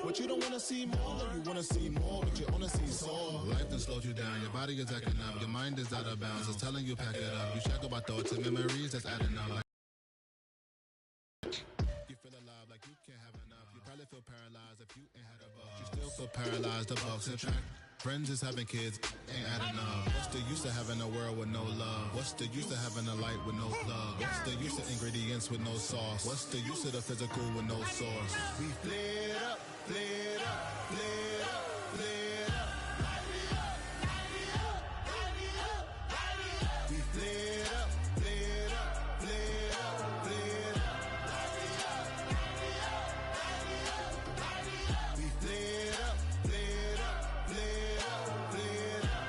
But you don't want to see more, you want to see more, but you want to see sore. Life done slowed you down, your body is acting up, your mind is out of bounds, it's telling you pack it up. You shackle by thoughts and memories that's adding up. You feel alive like you can't have enough. You probably feel paralyzed if you ain't had a buck. You still feel paralyzed, the bucks and track. Friends is having kids, ain't adding up. What's the use of having a world with no love? What's the use of having a light with no plug? What's the use of ingredients with no sauce? What's the use of the physical with no source? We flared up, flared up, flared up, flared up. We flared up, flared up, flared up, flared up. We flared up, flared up, flared up, flared up.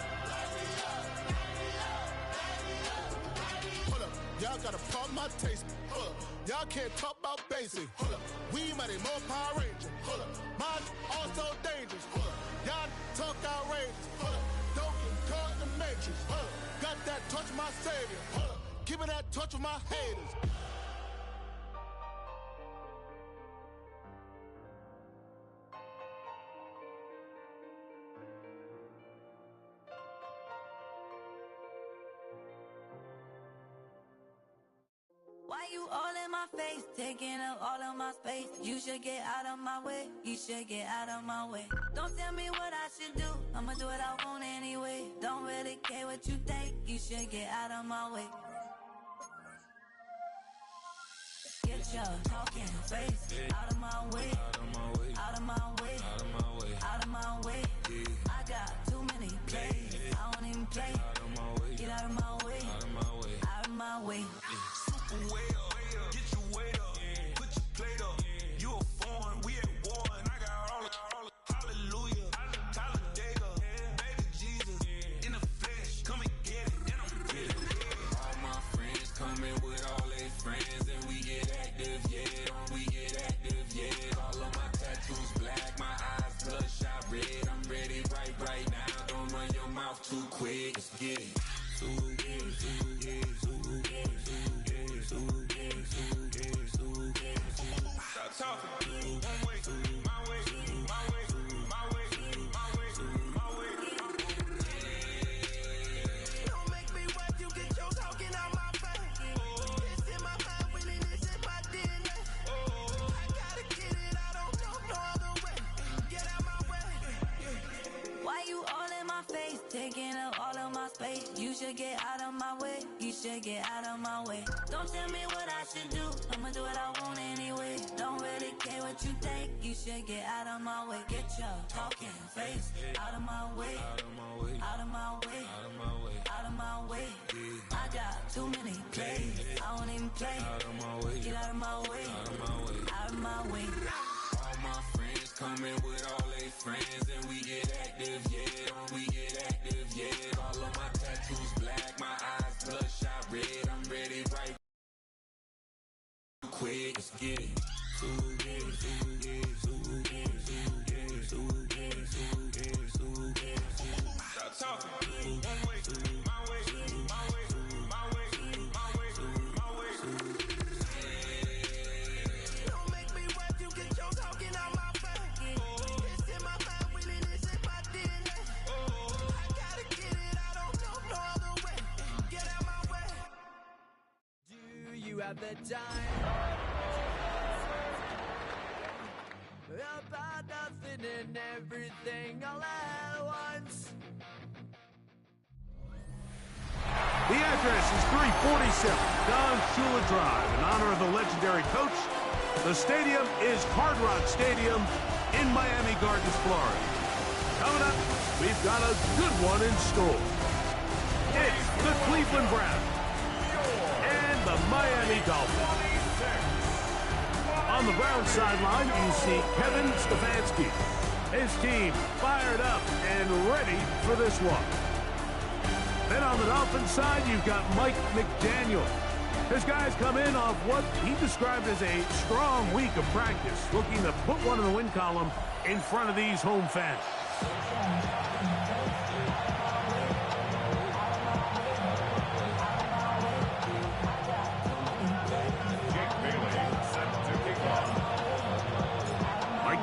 Hold up, y'all got a problem, my taste. Hold up, y'all can't talk about basic. Hold up, we mighty more Power Ranger. Hold up, mine also dangerous. Hold up, y'all talk outrageous. Hold up, don't get caught in the matrix. Hold up, got that touch of my savior. Hold up, give me that touch of my haters. Why you all in my face, taking up all of my space? You should get out of my way, you should get out of my way. Don't tell me what I should do, I'ma do what I want anyway. Don't really care what you think, you should get out of my way. Get your talking face out of my way, out of my way, out of my way, out of my way, out of my way. I got too many plays, I don't even play. Out of my way, get out of my way, out of my way, out of my way. Way up, get your weight up, put your plate up. You a foreign, we at war, and I got all hallelujah, Talladega, baby Jesus, in the flesh, come and get it, and I'm get it. All my friends coming with all their friends, and we get active, yeah, we get active, yeah. All of my tattoos black, my eyes bloodshot red. I'm ready right now, don't run your mouth too quick, let's get it. Stop talking. One way, my way, my way, my way, my way, my way. Don't make me wet, you get your talking out my face. It's in my mind, winning is in my DNA. I gotta get it, I don't know no other way. Get out my way. Why you all in my face, taking up all of my space? You should get out of my way, you should get out of my way. Don't tell me what I should do, I'ma do what I want anyway. Don't really care what you think, you should get out of my way. Get your talking face out of my way, out of my way, out of my way, out of my way, out of my way. I got too many plays, I don't even play. Out of my way, get out of my way, out of my way, out of my way. All my friends coming with all their friends, and we get active, yeah, we get active, yeah. All of my tattoos black, my eyes bloodshot red. I'm ready right quick, let's get it. Stop talking. One way, my way, my way, my way, my way, my way. Don't make me wet, you get your talking out my face. It's in my mind, winning is in my DNA. I gotta get it, I don't know no other way. Get out my way. Do you have the time? About nothing and everything all at once. The address is 347 Don Shula Drive. In honor of the legendary coach, the stadium is Hard Rock Stadium in Miami Gardens, Florida. Coming up, we've got a good one in store. It's the Cleveland Browns and the Miami Dolphins. On the Browns sideline, you see Kevin Stefanski. His team fired up and ready for this one. Then on the Dolphins side, you've got Mike McDaniel. His guys come in off what he described as a strong week of practice, looking to put one in the win column in front of these home fans. Jake Bailey set to kick off.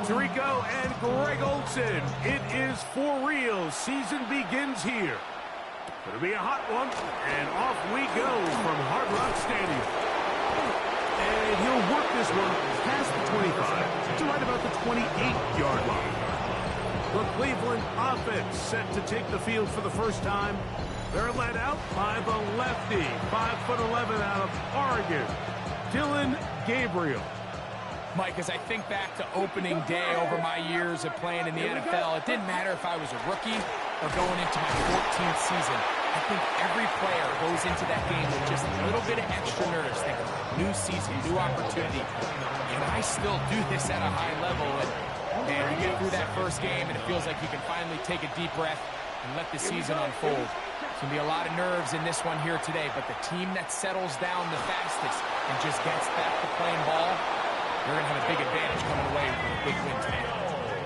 Tirico and Greg Olsen. It is for real. Season begins here. Going to be a hot one. And off we go from Hard Rock Stadium. And he'll work this one past the 25 to right about the 28-yard line. The Cleveland offense set to take the field for the first time. They're led out by the lefty, 5'11" out of Oregon, Dillon Gabriel. Mike, as I think back to opening day over my years of playing in the NFL, it didn't matter if I was a rookie or going into my 14th season. I think every player goes into that game with just a little bit of extra nerves, thinking, new season, new opportunity. And I still do this at a high level. And you get through that first game, and it feels like you can finally take a deep breath and let the season unfold. There's going to be a lot of nerves in this one here today, but the team that settles down the fastest and just gets back to playing ball, they're going to have a big advantage coming away with a big win today.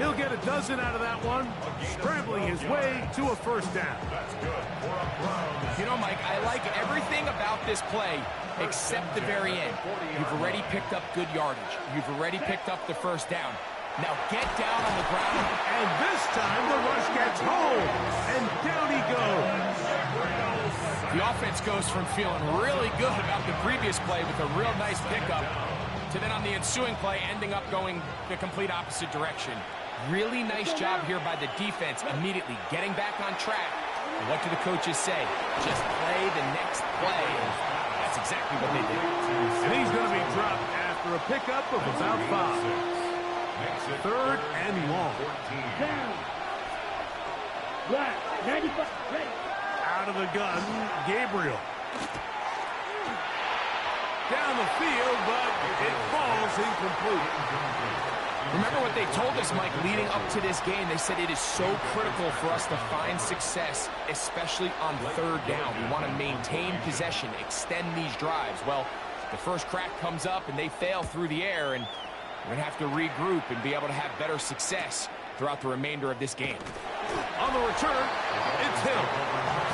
He'll get a dozen out of that one, scrambling his way to a first down. You know, Mike, I like everything about this play except the very end. You've already picked up good yardage. You've already picked up the first down. Now get down on the ground. And this time the rush gets home. And down he goes. The offense goes from feeling really good about the previous play with a real nice pickup to then on the ensuing play ending up going the complete opposite direction. Really nice job here by the defense immediately getting back on track. And what do the coaches say? Just play the next play. And that's exactly what they did. And he's going to be dropped after a pickup of about 5. Third and long. Out of the gun, Gabriel. Down the field, but it falls incomplete. Remember what they told us, Mike, leading up to this game. They said it is so critical for us to find success, especially on third down. We want to maintain possession, extend these drives. Well, the first crack comes up and they fail through the air, and we're going to have to regroup and be able to have better success throughout the remainder of this game. On the return, it's Hill.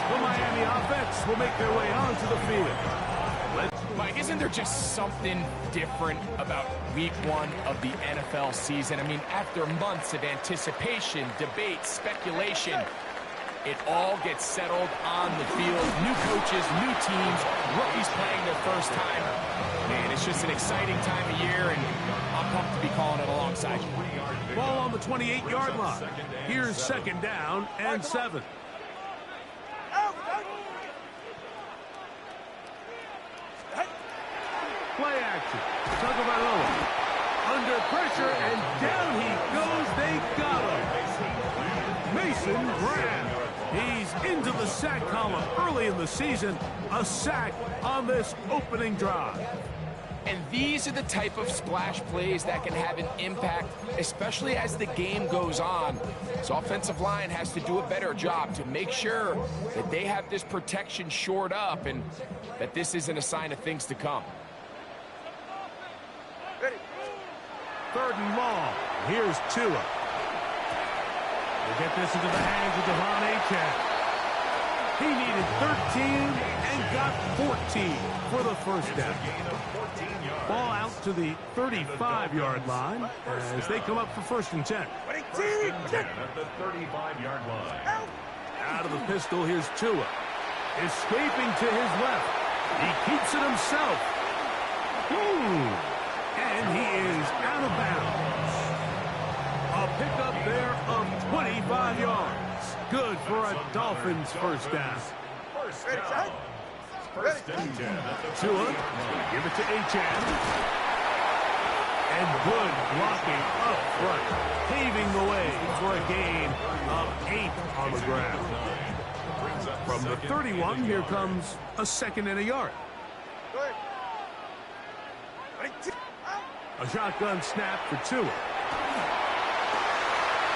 The Miami offense will make their way onto the field. Mike, isn't there just something different about week one of the NFL season? I mean, after months of anticipation, debate, speculation, it all gets settled on the field. New coaches, new teams, rookies playing their first time. Man, it's just an exciting time of year, and I'm pumped to be calling it alongside you. Ball on the 28-yard line. Here's second down and 7. Play action. Tagovailoa under pressure, and down he goes. They got him. Mason Graham. He's into the sack column early in the season. A sack on this opening drive. And these are the type of splash plays that can have an impact, especially as the game goes on. So offensive line has to do a better job to make sure that they have this protection shored up and that this isn't a sign of things to come. Third and long. Here's Tua. We'll get this into the hands of Devon Achane. He needed 13 and got 14 for the first down. Ball out to the 35-yard line as they come up for first and 10. At the 35-yard line. Out of the pistol, here's Tua. Escaping to his left. He keeps it himself. And he is out of bounds. A pickup there of 25 yards. Good for a Dolphins first down. First and 10. Tua, give it to Achane. And good blocking up front, paving the way for a gain of 8 on the ground. From the 31, here comes a second and a yard. A shotgun snap for Tua.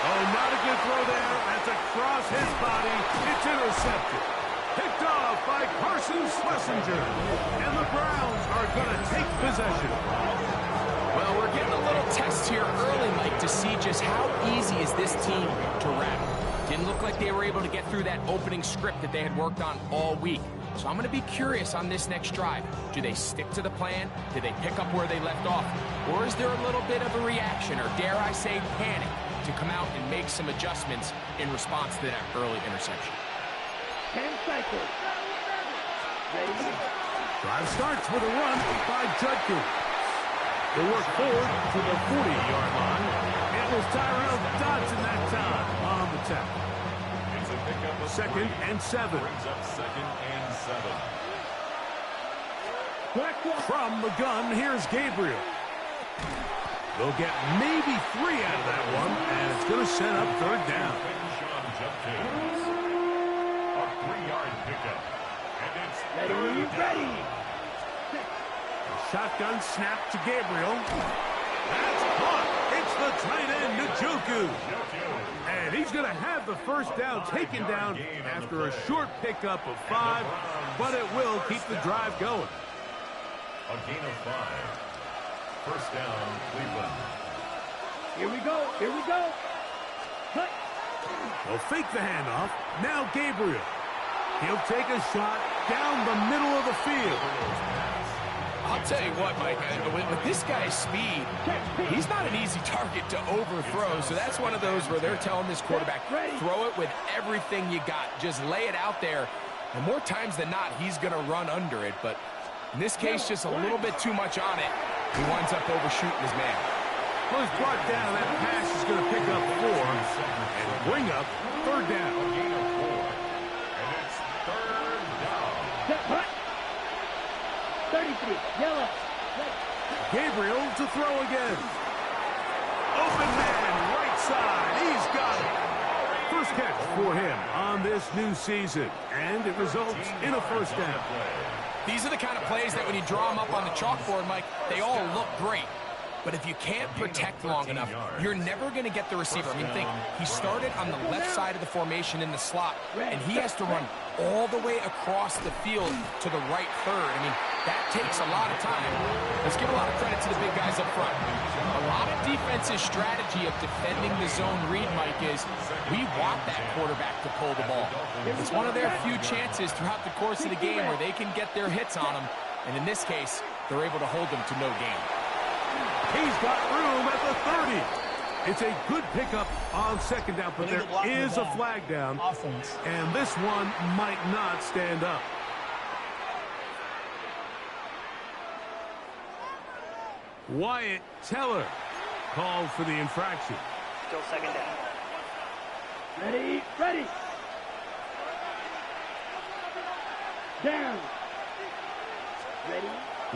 Oh, not a good throw there. That's across his body. It's intercepted. Picked off by Carson Schlesinger. And the Browns are going to take possession. Well, we're getting a little test here early, Mike, to see just how easy is this team to rattle. Didn't look like they were able to get through that opening script that they had worked on all week. So I'm going to be curious on this next drive. Do they stick to the plan? Do they pick up where they left off? Or is there a little bit of a reaction, or dare I say panic, to come out and make some adjustments in response to that early interception? 10 seconds. Ready? Drive starts with a run by Judkins. He'll work forward to the 40-yard line. It was Tyrell Dodson that time on the tackle. It's a pickup of 2nd and 7. Brings up 2nd and 7. From the gun, here's Gabriel. They'll get maybe 3 out of that one, and it's going to set up 3rd down. Sean Judkins. A 3-yard pickup. And it's Ready. Shotgun snap to Gabriel. That's caught. It's the tight end, Njoku. And he's going to have the 1st down taken down after a short pickup of 5, but it will keep the drive going. A gain of 5. 1st down, Cleveland. Here we go. Cut. They'll fake the handoff. Now Gabriel. He'll take a shot down the middle of the field. I'll tell you what, Mike, with this guy's speed, he's not an easy target to overthrow. So that's one of those where they're telling this quarterback, throw it with everything you got. Just lay it out there. And more times than not, he's going to run under it. But in this case, just a little bit too much on it. He winds up overshooting his man. Well, he's brought down. That pass is going to pick up 4 and bring up 3rd down. A gain of 4. And it's 3rd down. Cut. 33. Yellow. Gabriel to throw again. Open man, right side. He's got it. First catch for him on this new season. And it results in a 1st down. These are the kind of plays that when you draw them up on the chalkboard, Mike, they all look great. But if you can't protect long enough, you're never going to get the receiver. I mean, think, he started on the left side of the formation in the slot, and he has to run all the way across the field to the right 3rd. I mean, that takes a lot of time. Let's give a lot of credit to the big guys up front. A lot of defense's strategy of defending the zone read, Mike, is we want that quarterback to pull the ball. It's one of their few chances throughout the course of the game where they can get their hits on them, and in this case, they're able to hold them to no gain. He's got room at the 30. It's a good pickup on 2nd down, but there is a flag down. And this one might not stand up. Wyatt Teller called for the infraction. Still 2nd down. Ready. Down. Ready.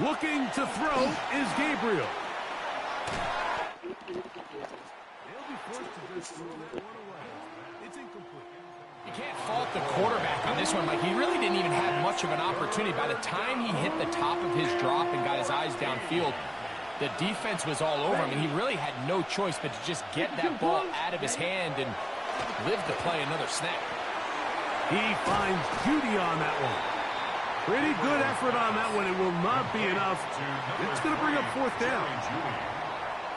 Looking to throw is Gabriel. It's incomplete. You can't fault the quarterback on this one, Mike. He really didn't even have much of an opportunity. By the time he hit the top of his drop and got his eyes downfield, the defense was all over him, and he really had no choice but to just get that ball out of his hand and live to play another snap. He finds Judy on that one. Pretty good effort on that one. It will not be enough. It's going to bring up 4th down.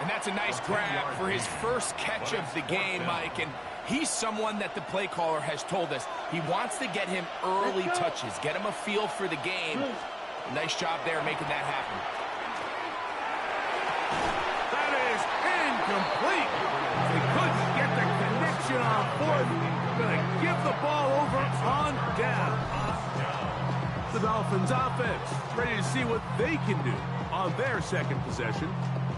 And that's a nice grab for his first catch of the game, Mike. And he's someone that the play caller has told us he wants to get him early touches, get him a feel for the game. Nice job there making that happen. That is incomplete. They couldn't get the connection on 4th. Going to give the ball over on down. The Dolphins offense ready to see what they can do on their 2nd possession.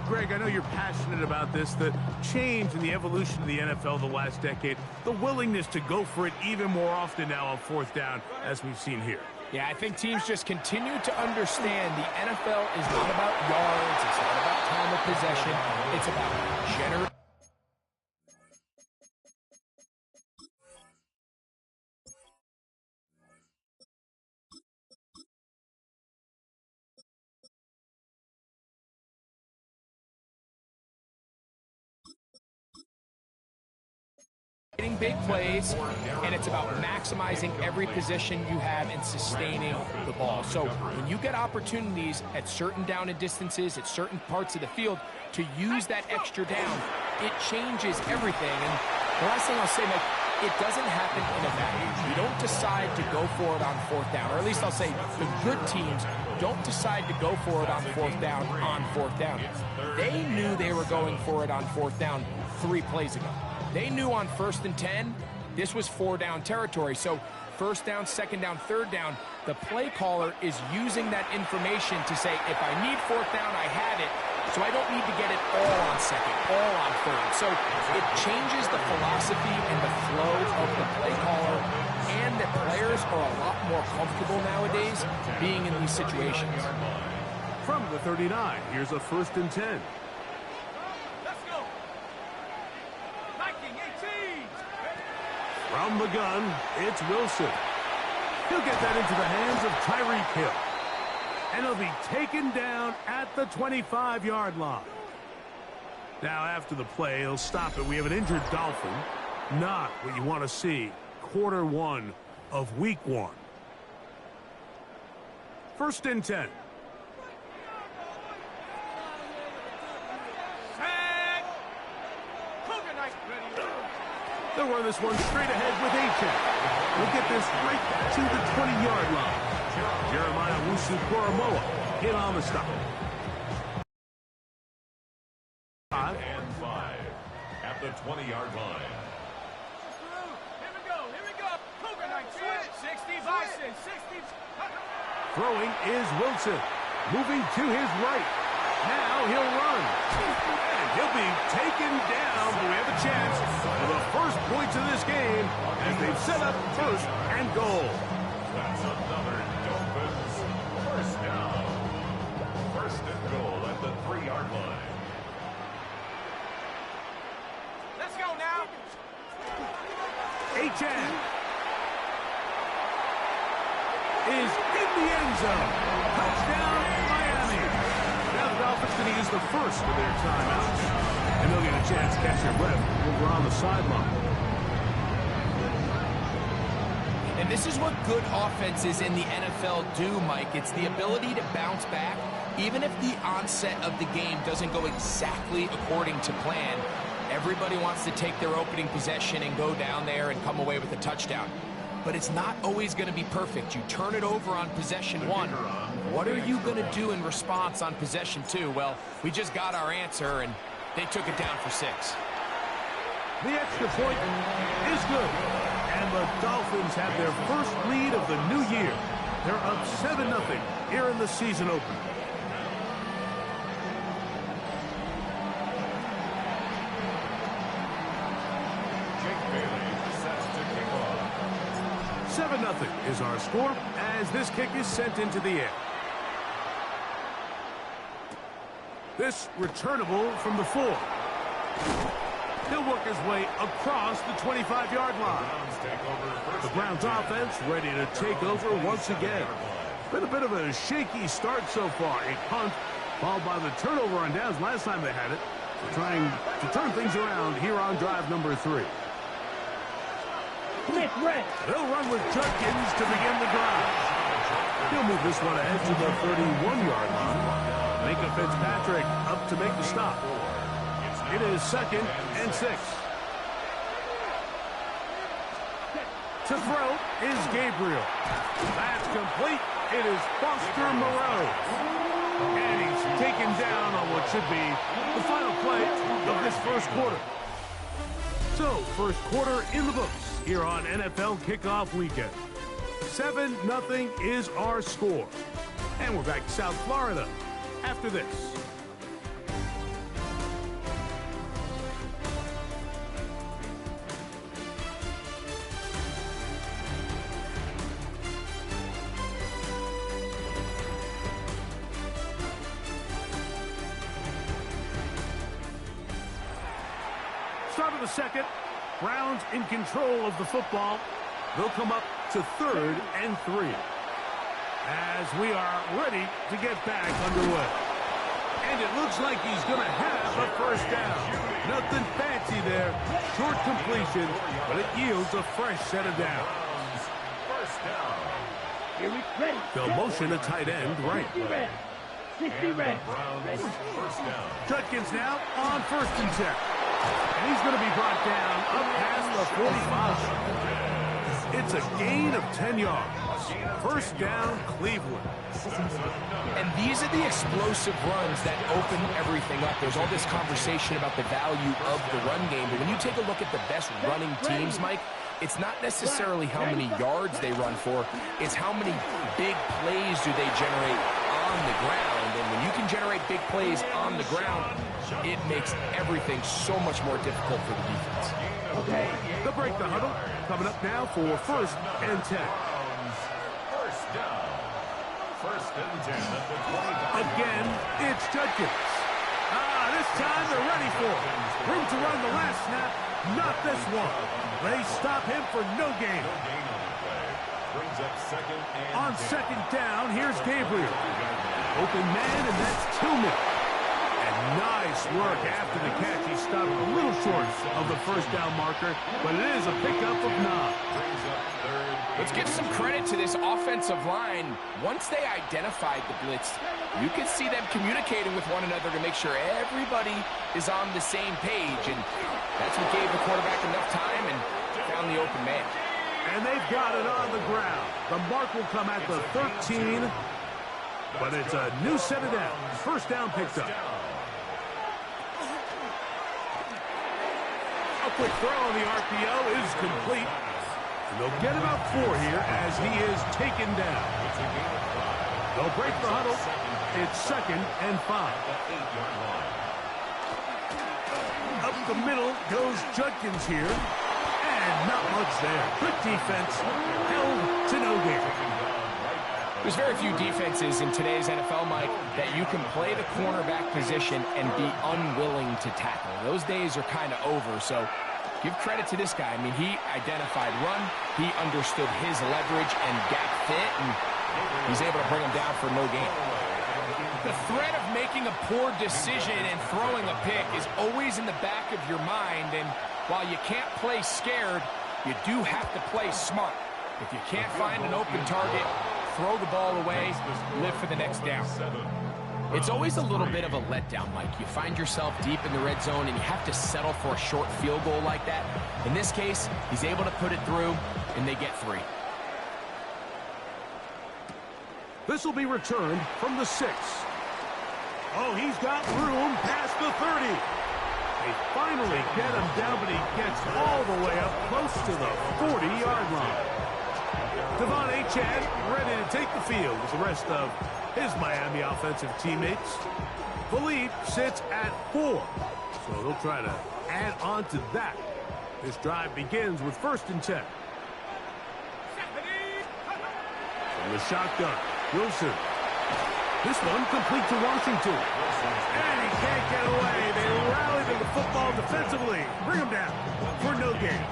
Greg, I know you're passionate about this, the change in the evolution of the NFL the last decade, the willingness to go for it even more often now on 4th down, as we've seen here. Yeah, I think teams just continue to understand the NFL is not about yards, it's not about time of possession, it's about generating. Big plays, and it's about maximizing every position you have and sustaining the ball. So when you get opportunities at certain down and distances, at certain parts of the field, to use that extra down, it changes everything. And the last thing I'll say, Mike, it doesn't happen in a vacuum. You don't decide to go for it on fourth down, or at least I'll say the good teams don't decide to go for it on fourth down They knew they were going for it on fourth down 3 plays ago. They knew on 1st and 10, this was 4-down territory. So first down, second down, third down, the play caller is using that information to say, if I need fourth down, I have it, so I don't need to get it all on second, all on third. So it changes the philosophy and the flow of the play caller, and the players are a lot more comfortable nowadays being in these situations. From the 39, here's a 1st and 10. Let's go. Viking 18. From the gun, it's Wilson. He'll get that into the hands of Tyreek Hill. And he'll be taken down at the 25-yard line. Now, after the play, he'll stop it. We have an injured Dolphin. Not what you want to see. Quarter 1 of week 1. 1st and 10. They'll run this one straight ahead with A-Check. We'll get this right to the 20-yard line. Jeremiah Wusu-Koromoa in on the stop. 5 at the 20-yard line. Here we go. Cougar 19. 60 Bison, 60. Throwing is Wilson. Moving to his right. Now he'll run. And he'll be taken down, but we have a chance for the first points of this game as they've set up 1st and goal. That's another Dolphins first down. 1st and goal at the 3-yard line. Let's go now. Achane is in the end zone. Touchdown, Miami. Now the Dolphins going to use the first of their timeouts, and they'll get a chance to catch their breath over on the sideline. And this is what good offenses in the NFL do, Mike. It's the ability to bounce back, even if the onset of the game doesn't go exactly according to plan. Everybody wants to take their opening possession and go down there and come away with a touchdown. But it's not always going to be perfect. You turn it over on possession 1. What are you going to do in response on possession 2? Well, we just got our answer, and they took it down for 6. The extra point is good. And the Dolphins have their first lead of the new year. They're up 7-0 here in the season opener. Jake Bailey set to kick off. 7-0 is our score as this kick is sent into the air. This returnable from the 4. He'll work his way across the 25-yard line. The Browns offense ready to take over once again. Been a bit of a shaky start so far. A punt followed by the turnover on downs last time they had it. They're trying to turn things around here on drive number 3. Smith, red. They'll run with Judkins to begin the drive. He'll move this one ahead to the 31-yard line. Minka Fitzpatrick up to make the stop. It is 2nd and 6. To throw is Gabriel. That's complete. It is Foster Moreau. And he's taken down on what should be the final play of this first quarter. So, first quarter in the books here on NFL Kickoff Weekend. 7-0 is our score. And we're back to South Florida after this. Start of the second. Browns in control of the football. They'll come up to 3rd and 3. As we are ready to get back underway. And it looks like he's going to have a first down. Nothing fancy there. Short completion, but it yields a fresh set of downs. First down. Here we ready. They'll motion a tight end right. 60 red. 60 red. Browns Ready. first down. Judkins now on 1st and 10. And he's going to be brought down up past the 45. It's a gain of 10 yards. First down, Cleveland. And these are the explosive runs that open everything up. There's all this conversation about the value of the run game, but when you take a look at the best running teams, Mike, it's not necessarily how many yards they run for, it's how many big plays do they generate on the ground. And when you can generate big plays on the ground, it makes everything so much more difficult for the defense. Okay, they'll break the huddle. Coming up now for first and 10. First down. First and 10 at the 25. Again, it's Judkins. This time they're ready for it. Room to run the last snap, not this one. They stop him for no gain. No gain on the play. Brings up second and On 10. second down, here's Gabriel. Open man, and that's Tillman. And nice work after the catch. He stopped a little short of the first down marker, but it is a pickup of 9. Brings up third. Let's give some credit to this offensive line. Once they identified the blitz, you can see them communicating with one another to make sure everybody is on the same page, and that's what gave the quarterback enough time and found the open man. And they've got it on the ground. The mark will come at the 13, but it's a new set of downs. First down picked up. A quick throw on the RPO is complete. And they'll get about 4 here as he is taken down. They'll break the huddle. It's second and 5. Up the middle goes Judkins here. And not much there. Good defense. Held to no gain. There's very few defenses in today's NFL, Mike, that you can play the cornerback position and be unwilling to tackle. Those days are kind of over, so give credit to this guy. I mean, he identified run, he understood his leverage and gap fit, and he's able to bring him down for no gain. The threat of making a poor decision and throwing a pick is always in the back of your mind, and while you can't play scared, you do have to play smart. If you can't find an open target, throw the ball away, live for the next down. It's always a little bit of a letdown, Mike. You find yourself deep in the red zone and you have to settle for a short field goal like that. In this case, he's able to put it through, and they get 3. This will be returned from the 6. Oh, he's got room past the 30. They finally get him down, but he gets all the way up close to the 40-yard line. Devon Achane ready to take the field with the rest of his Miami offensive teammates. Philippe sits at 4, so they'll try to add on to that. This drive begins with first and 10. From the shotgun, Wilson. This one complete to Washington. And he can't get away. They rally to the football defensively. Bring him down for no gain.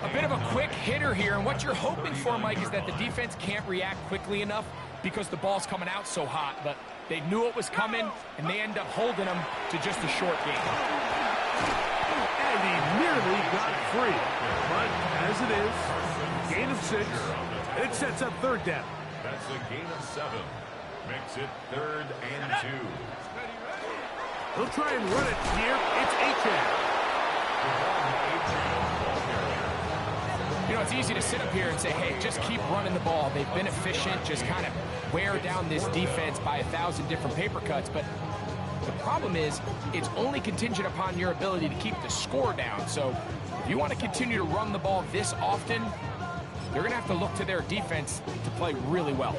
A bit of a quick hitter here, and what you're hoping for, Mike, is that the defense can't react quickly enough because the ball's coming out so hot, but they knew it was coming, and they end up holding them to just a short gain. And he nearly got free, but as it is, gain of 6, it sets up third down. That's a gain of 7. Makes it third and 2. They'll try and run it here. It's Achane. You know, it's easy to sit up here and say, hey, just keep running the ball. They've been efficient, just kind of wear down this defense by 1,000 different paper cuts. But the problem is it's only contingent upon your ability to keep the score down. So if you want to continue to run the ball this often, they're going to have to look to their defense to play really well.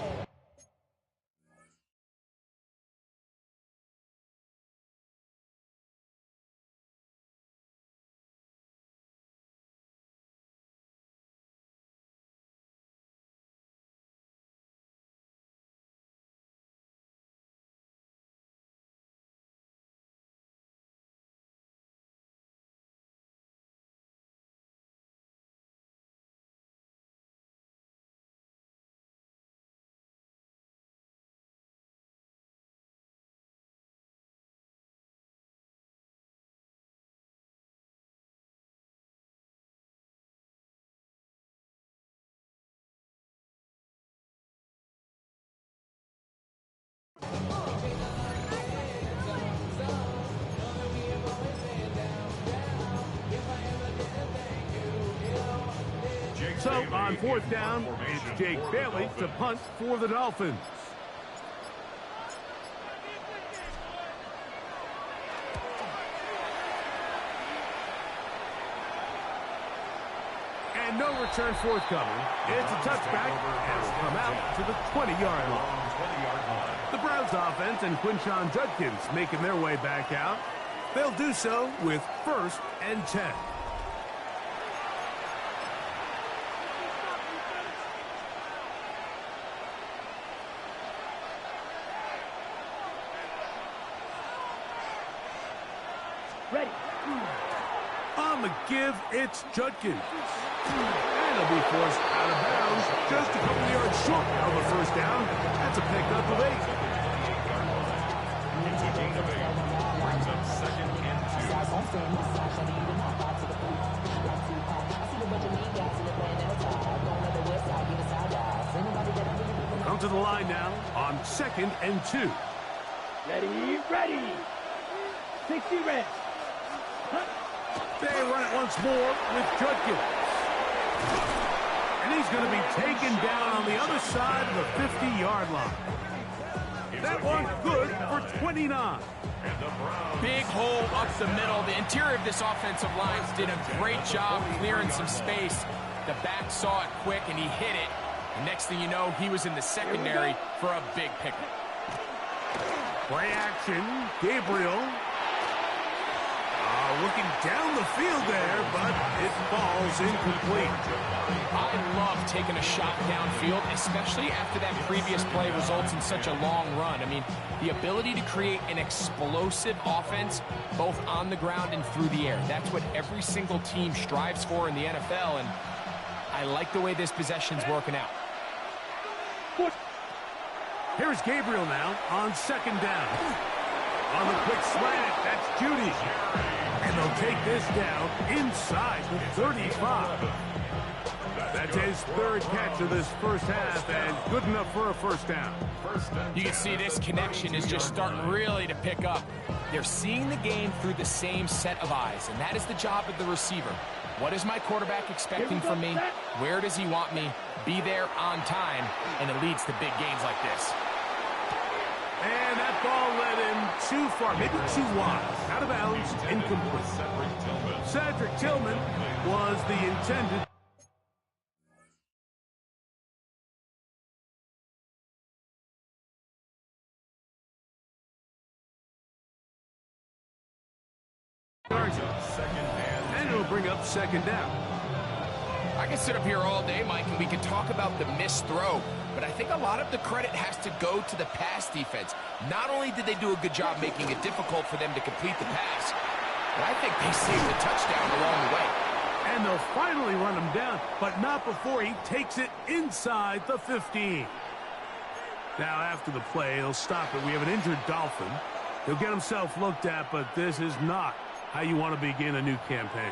So on fourth down, it's Jake Bailey to punt for the Dolphins. And no return forthcoming. It's a touchback and will come out to the 20-yard line. The Browns offense and Quinshon Judkins making their way back out. They'll do so with 1st and 10. Ready. On the give, it's Judkins. And he'll be forced out of bounds just a couple yards short of a first down. That's a pickup of 8. Brings up 2nd and 2. Come to the line now on 2nd and 2. Ready, ready. 60 red. They run it once more with Judkins. And he's going to be taken down on the other side of the 50-yard line. That one good for 29. Big hole up the middle. The interior of this offensive line did a great job clearing some space. The back saw it quick, and he hit it. And next thing you know, he was in the secondary for a big pickup. Play action, Gabriel. Looking down the field there, but it falls incomplete. I love taking a shot downfield, especially after that previous play results in such a long run. I mean, the ability to create an explosive offense, both on the ground and through the air. That's what every single team strives for in the NFL, and I like the way this possession's working out. Here's Gabriel now on 2nd down. On the quick slant, that's Judy. And they'll take this down inside the 35. That's his 3rd catch of this first half, and good enough for a first down. You can see this connection is just starting really to pick up. They're seeing the game through the same set of eyes, and that is the job of the receiver. What is my quarterback expecting from me? Where does he want me? Be there on time, and it leads to big gains like this. And that ball led him too far, maybe too wide. Out of bounds, incomplete. Cedric Tillman was the intended. And it'll bring up 2nd down. I can sit up here all day, Mike, and we can talk about the missed throw, but I think a lot of the credit has to go to the pass defense. Not only did they do a good job making it difficult for them to complete the pass, but I think they saved the touchdown along the way. And they'll finally run him down, but not before he takes it inside the 15. Now, after the play, he'll stop it. We have an injured Dolphin. He'll get himself looked at, but this is not how you want to begin a new campaign.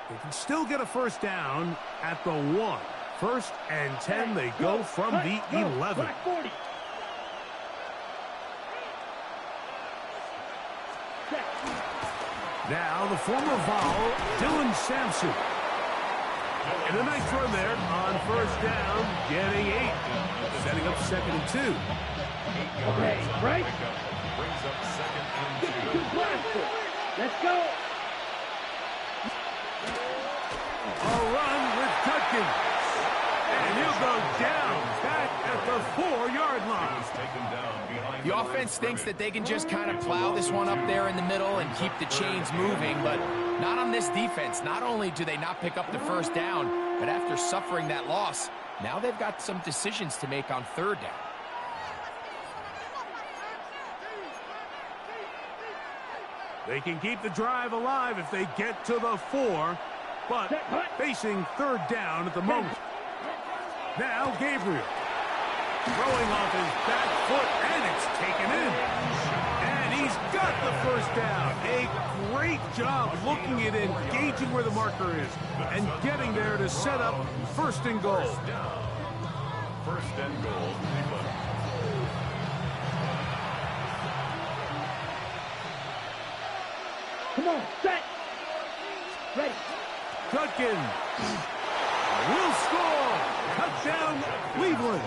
They can still get a first down at the 1. 1st and 10, they go from the 11. Now the former Vol, Dylan Sampson. And a nice run there on 1st down, getting 8. Setting up 2nd and 2. Okay, right? Brings up 2nd and 2. Let's go. A run with Judkins. And he'll go down back at the 4-yard line. The offense thinks that they can just kind of plow this one up there in the middle and keep the chains moving, but not on this defense. Not only do they not pick up the first down, but after suffering that loss, now they've got some decisions to make on 3rd down. They can keep the drive alive if they get to the 4, but facing 3rd down at the moment. Now Gabriel throwing off his back foot, and it's taken in. And he's got the first down. A great job looking at engaging where the marker is and getting there to set up 1st and goal. 1st and goal. Come on, set. Ready. Judkins will score. Touchdown, Cleveland.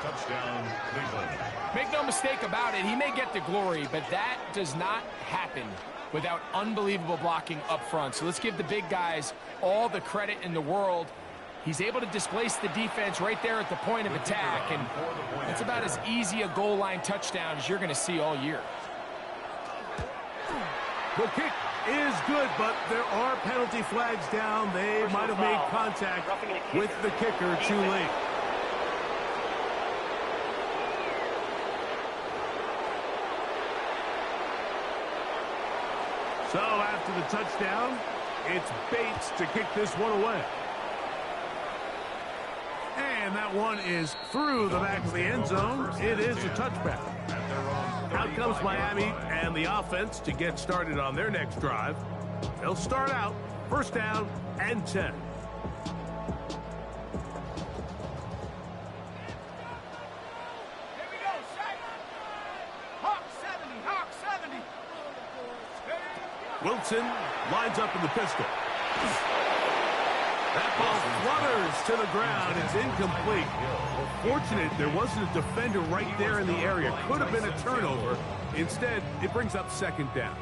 Touchdown, Cleveland. Make no mistake about it, he may get the glory, but that does not happen without unbelievable blocking up front. So let's give the big guys all the credit in the world. He's able to displace the defense right there at the point of attack, and it's about as easy a goal line touchdown as you're going to see all year. The kick is good, but there are penalty flags down. They might have made contact with the kicker too late. So after the touchdown, it's Bates to kick this one away. And that one is through the back of the end zone. It is a touchback. Out comes Miami and the offense to get started on their next drive. They'll start out first down and 10. Here we go, Shaq. Hawk 70, Hawk 70. Wilson lines up in the pistol. That ball flutters to the ground. It's incomplete. Fortunate there wasn't a defender right there in the area. Could have been a turnover. Instead, it brings up second down.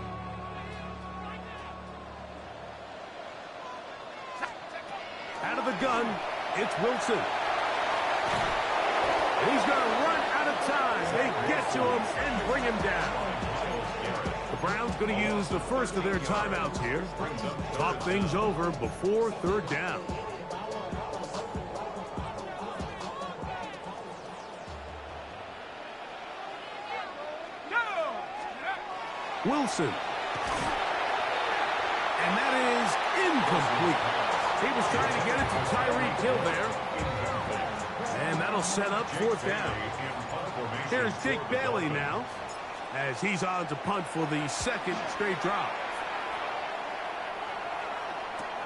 Out of the gun, it's Wilson. And he's going to run out of time. They get to him and bring him down. The Browns going to use the first of their timeouts here. Talk things over before third down. Wilson. And that is incomplete. He was trying to get it to Tyreek Hill there. And that'll set up fourth down. Here's Jake Bailey now, as he's on to punt for the second straight drop.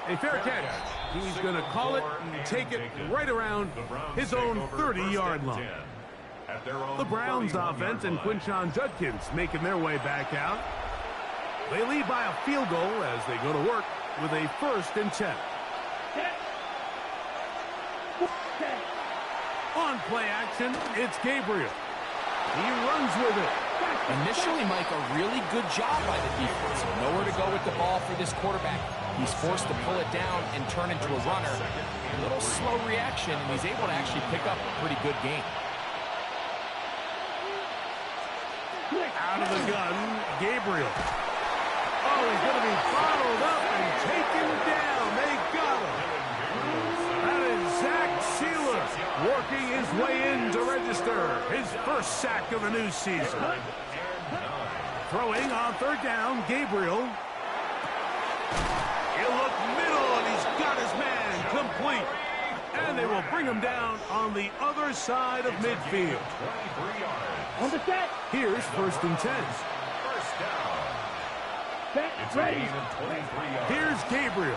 A fair catch. He's going to call it and take it right around his own 30-yard line. The Browns offense and Quinshon Judkins making their way back out. They lead by a field goal as they go to work with a 1st and 10. On play action, it's Gabriel. He runs with it. Initially, Mike, a really good job by the defense. Nowhere to go with the ball for this quarterback. He's forced to pull it down and turn into a runner. A little slow reaction, and he's able to actually pick up a pretty good game. Out of the gun, Gabriel. Oh, he's going to be followed up and taken down. They got him. That is Zach Sieler working his way in to register his first sack of the new season. Throwing on third down, Gabriel. He'll look middle, and he's got his man complete. And they will bring him down on the other side of midfield. On the set. Here's 1st and 10. Set. Ready. Here's Gabriel.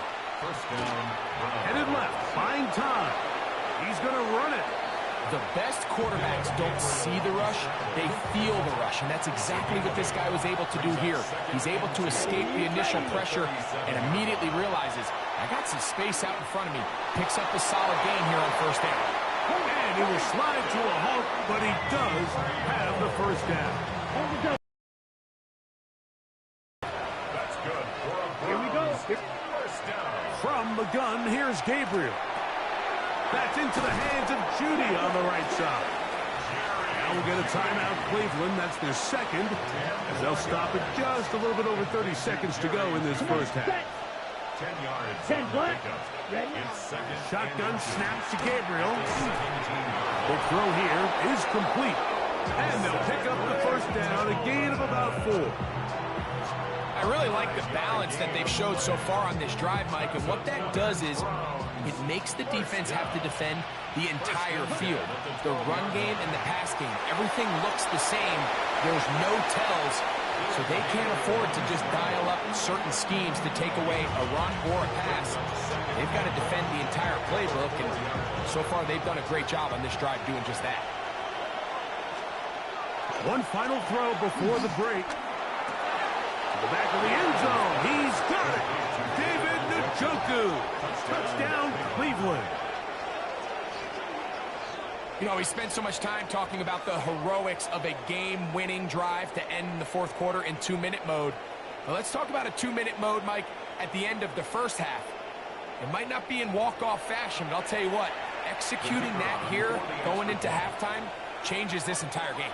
Headed left, buying time. He's going to run it. The best quarterbacks don't see the rush, they feel the rush, and that's exactly what this guy was able to do here. He's able to escape the initial pressure and immediately realizes, I got some space out in front of me. Picks up a solid gain here on first down. And he will slide to a halt, but he does have the first down. That's good. Here we go. First down. From the gun, here's Gabriel. That's into the hands of Judy on the right side. Now we'll get a timeout, Cleveland. That's their second, as they'll stop it just a little bit over 30 seconds to go in this first half. 10 yards. 10 black. Ready. Shotgun snaps to Gabriel. The throw here is complete. And they'll pick up the first down, a gain of about 4. I really like the balance that they've showed so far on this drive, Mike, and what that does is it makes the defense have to defend the entire field. The run game and the pass game, everything looks the same. There's no tells, so they can't afford to just dial up certain schemes to take away a run or a pass. They've got to defend the entire playbook, and so far they've done a great job on this drive doing just that. One final throw before the break. To the back of the end zone. He's got it. David Njoku. Touchdown, Cleveland. You know, we spent so much time talking about the heroics of a game-winning drive to end the fourth quarter in 2-minute mode. Now let's talk about a 2-minute mode, Mike, at the end of the first half. It might not be in walk-off fashion, but I'll tell you what, executing that here, going into halftime, changes this entire game.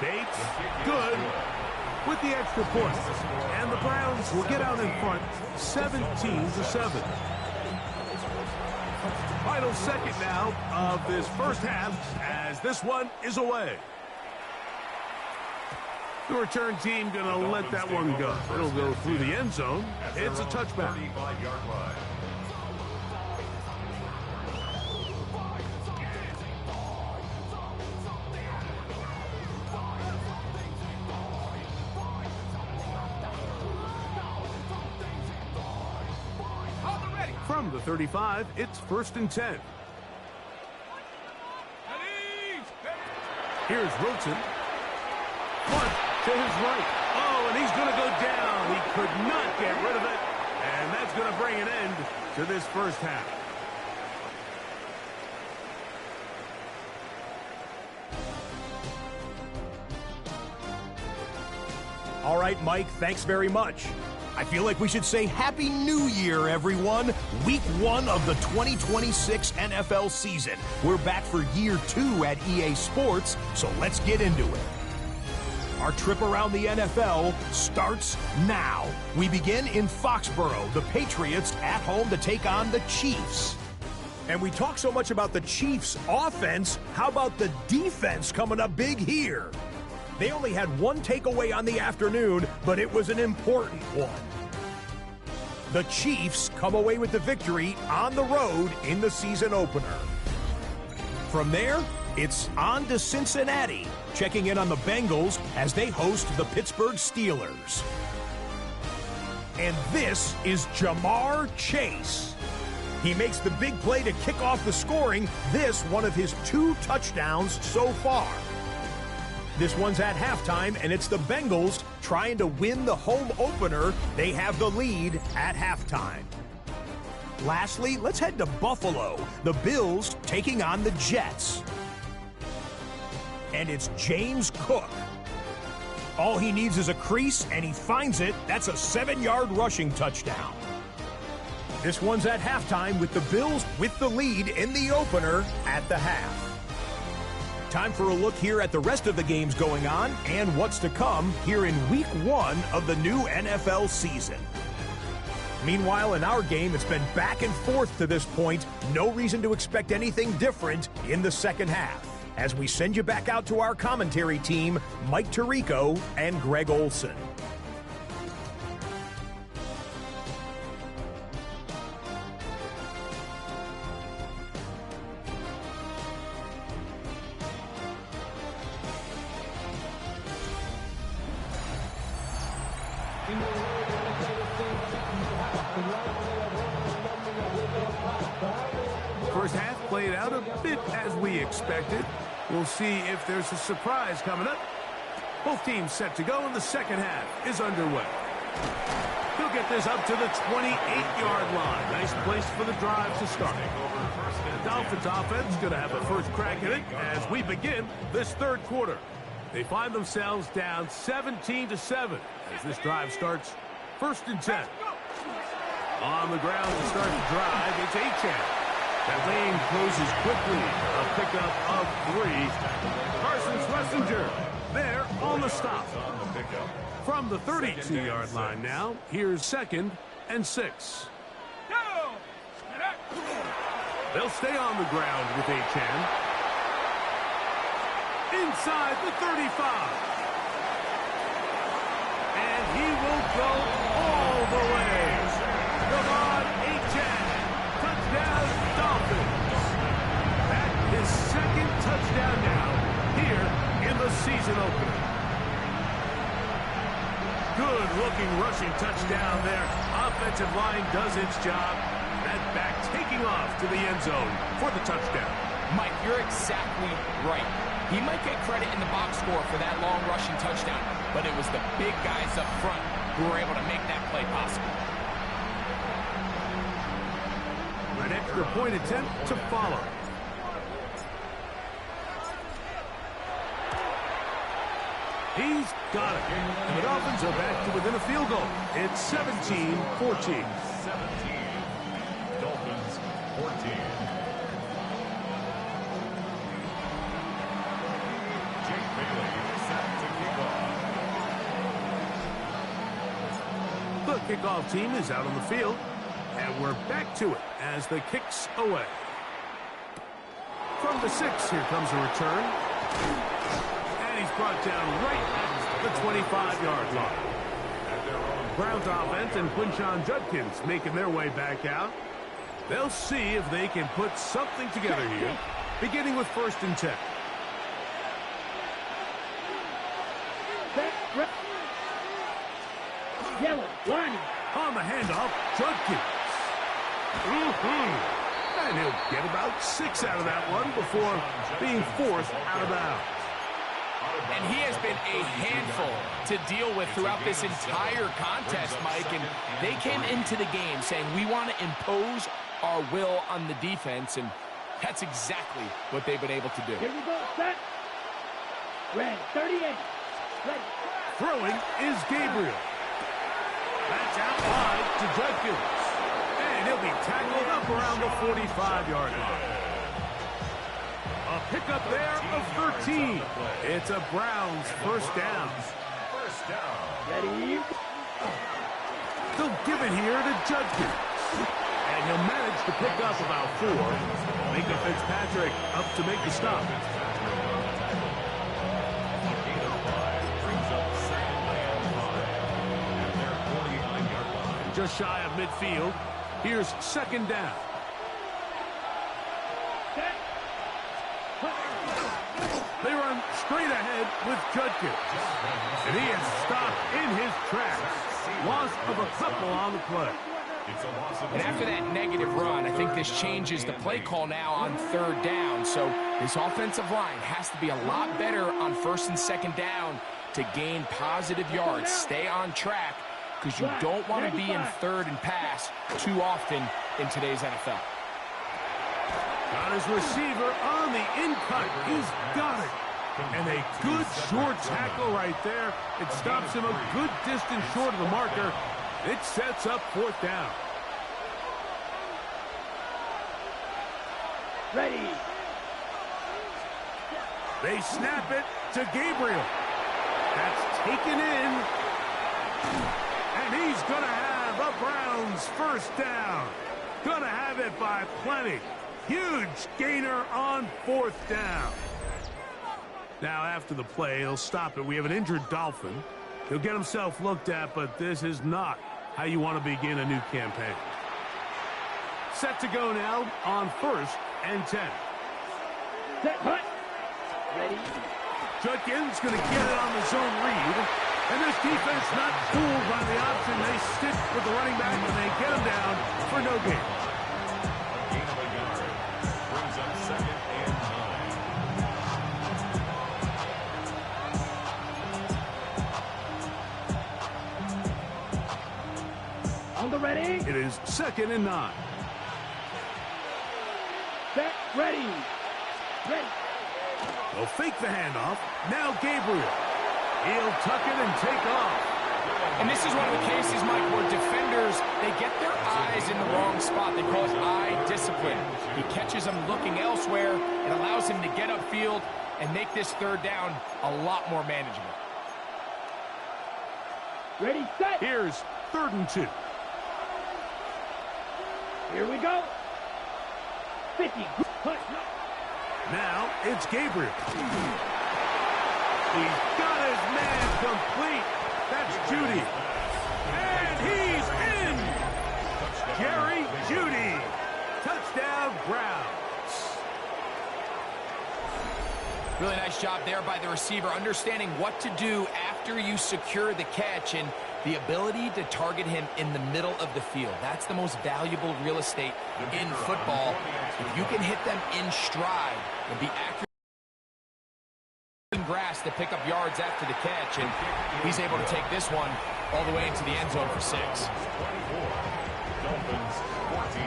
Bates, good, with the extra point. And the Browns will get out in front, 17-7. Final second now of this first half as this one is away. The return team going to let that one go. It'll go through the end zone. It's a touchback. From the 35, it's 1st and 10. Here's Wilson. Punt to his right. Oh, and he's going to go down. He could not get rid of it. And that's going to bring an end to this first half. All right, Mike, thanks very much. I feel like we should say Happy New Year, everyone. Week 1 of the 2026 NFL season. We're back for year 2 at EA Sports, so let's get into it. Our trip around the NFL starts now. We begin in Foxborough, the Patriots at home to take on the Chiefs. And we talk so much about the Chiefs' offense, how about the defense coming up big here? They only had one takeaway on the afternoon, but it was an important one. The Chiefs come away with the victory on the road in the season opener. From there, it's on to Cincinnati, checking in on the Bengals as they host the Pittsburgh Steelers. And this is Jamar Chase. He makes the big play to kick off the scoring, this one of his 2 touchdowns so far. This one's at halftime, and it's the Bengals trying to win the home opener. They have the lead at halftime. Lastly, let's head to Buffalo. The Bills taking on the Jets. And it's James Cook. All he needs is a crease, and he finds it. That's a 7-yard rushing touchdown. This one's at halftime with the Bills with the lead in the opener at the half. Time for a look here at the rest of the games going on and what's to come here in Week 1 of the new NFL season. Meanwhile, in our game, it's been back and forth to this point. No reason to expect anything different in the second half. As we send you back out to our commentary team, Mike Tirico and Greg Olson. First half played out a bit as we expected. We'll see if there's a surprise coming up. Both teams set to go, and the second half is underway. He'll get this up to the 28-yard line. Nice place for the drive to start. The Dolphins offense going to have a first crack at it as we begin this third quarter. They find themselves down 17-7 as this drive starts 1st and 10. On the ground to start the drive, it's Achane. That lane closes quickly. A pickup of 3. Carson Schlesinger there on the stop. From the 32-yard line now, here's 2nd and 6. They'll stay on the ground with Achane. Inside the 35. And he will go all the way. Come on, Achane. Touchdown, Dolphins. That is 2nd touchdown now here in the season opener. Good-looking rushing touchdown there. Offensive line does its job. That back taking off to the end zone for the touchdown. Mike, you're exactly right. He might get credit in the box score for that long rushing touchdown, but it was the big guys up front who were able to make that play possible. An extra point attempt to follow. He's got it. And the Dolphins are back to within a field goal. It's 17-14. 17. Dolphins 14. Jake Bailey set to kick off. The kickoff team is out on the field. And we're back to it as the kick's away. From the 6, here comes a return. And he's brought down right at the 25-yard line. Browns offense and Quinshon Judkins making their way back out. They'll see if they can put something together here, beginning with 1st and 10. Yellow, line. On the handoff, Judkins. And he'll get about 6 out of that one before being forced out of bounds. And he has been a handful to deal with throughout this entire contest, Mike. And they came into the game saying, we want to impose our will on the defense. And that's exactly what they've been able to do. Here we go, set. Red, 38. Ready. Throwing is Gabriel. That's out wide to Judkins. And he'll be tackled up around the 45-yard line. A pickup there of 13. It's a Browns first down. First down. Ready. They'll give it here to Judkins. And he'll manage to pick up about 4. Micah Fitzpatrick up to make the stop. Just shy of midfield. Here's 2nd down. They run straight ahead with Judkins. And he is stopped in his tracks. Loss of a couple on the play. And after that negative run, I think this changes the play call now on 3rd down. So this offensive line has to be a lot better on 1st and 2nd down to gain positive yards. Stay on track, because you don't want to be in 3rd and pass too often in today's NFL. Got his receiver on the in-cut. He's got it. And a good short tackle right there. It stops him a good distance short of the marker. It sets up 4th down. Ready. They snap it to Gabriel. That's taken in. And he's going to have a Browns first down. Going to have it by plenty. Huge gainer on 4th down. Now, after the play, he'll stop it. We have an injured Dolphin. He'll get himself looked at, but this is not how you want to begin a new campaign. Set to go now on 1st and 10. Set, hut. Ready. Judkins going to get it on the zone read. And this defense not fooled by the option. They stick with the running back, and they get him down for no gain. Gain of a yard. Brings up 2nd and 9. On the ready. It is 2nd and 9. Set, ready. Ready. They'll fake the handoff. Now Gabriel. He'll tuck it and take off. And this is one of the cases, Mike, where defenders, they get their eyes in the wrong spot. They call it eye discipline. He catches them looking elsewhere. It allows him to get upfield and make this 3rd down a lot more manageable. Ready, set. Here's 3rd and 2. Here we go. 50. Now it's Gabriel. He's got his man complete. That's Jeudy. And he's in. Jerry Jeudy. Touchdown, Browns. Really nice job there by the receiver, understanding what to do after you secure the catch and the ability to target him in the middle of the field. That's the most valuable real estate in football. If you can hit them in stride and be accurate green grass to pick up yards after the catch, and he's able to take this one all the way into the end zone for 6. 24. Dolphins 14.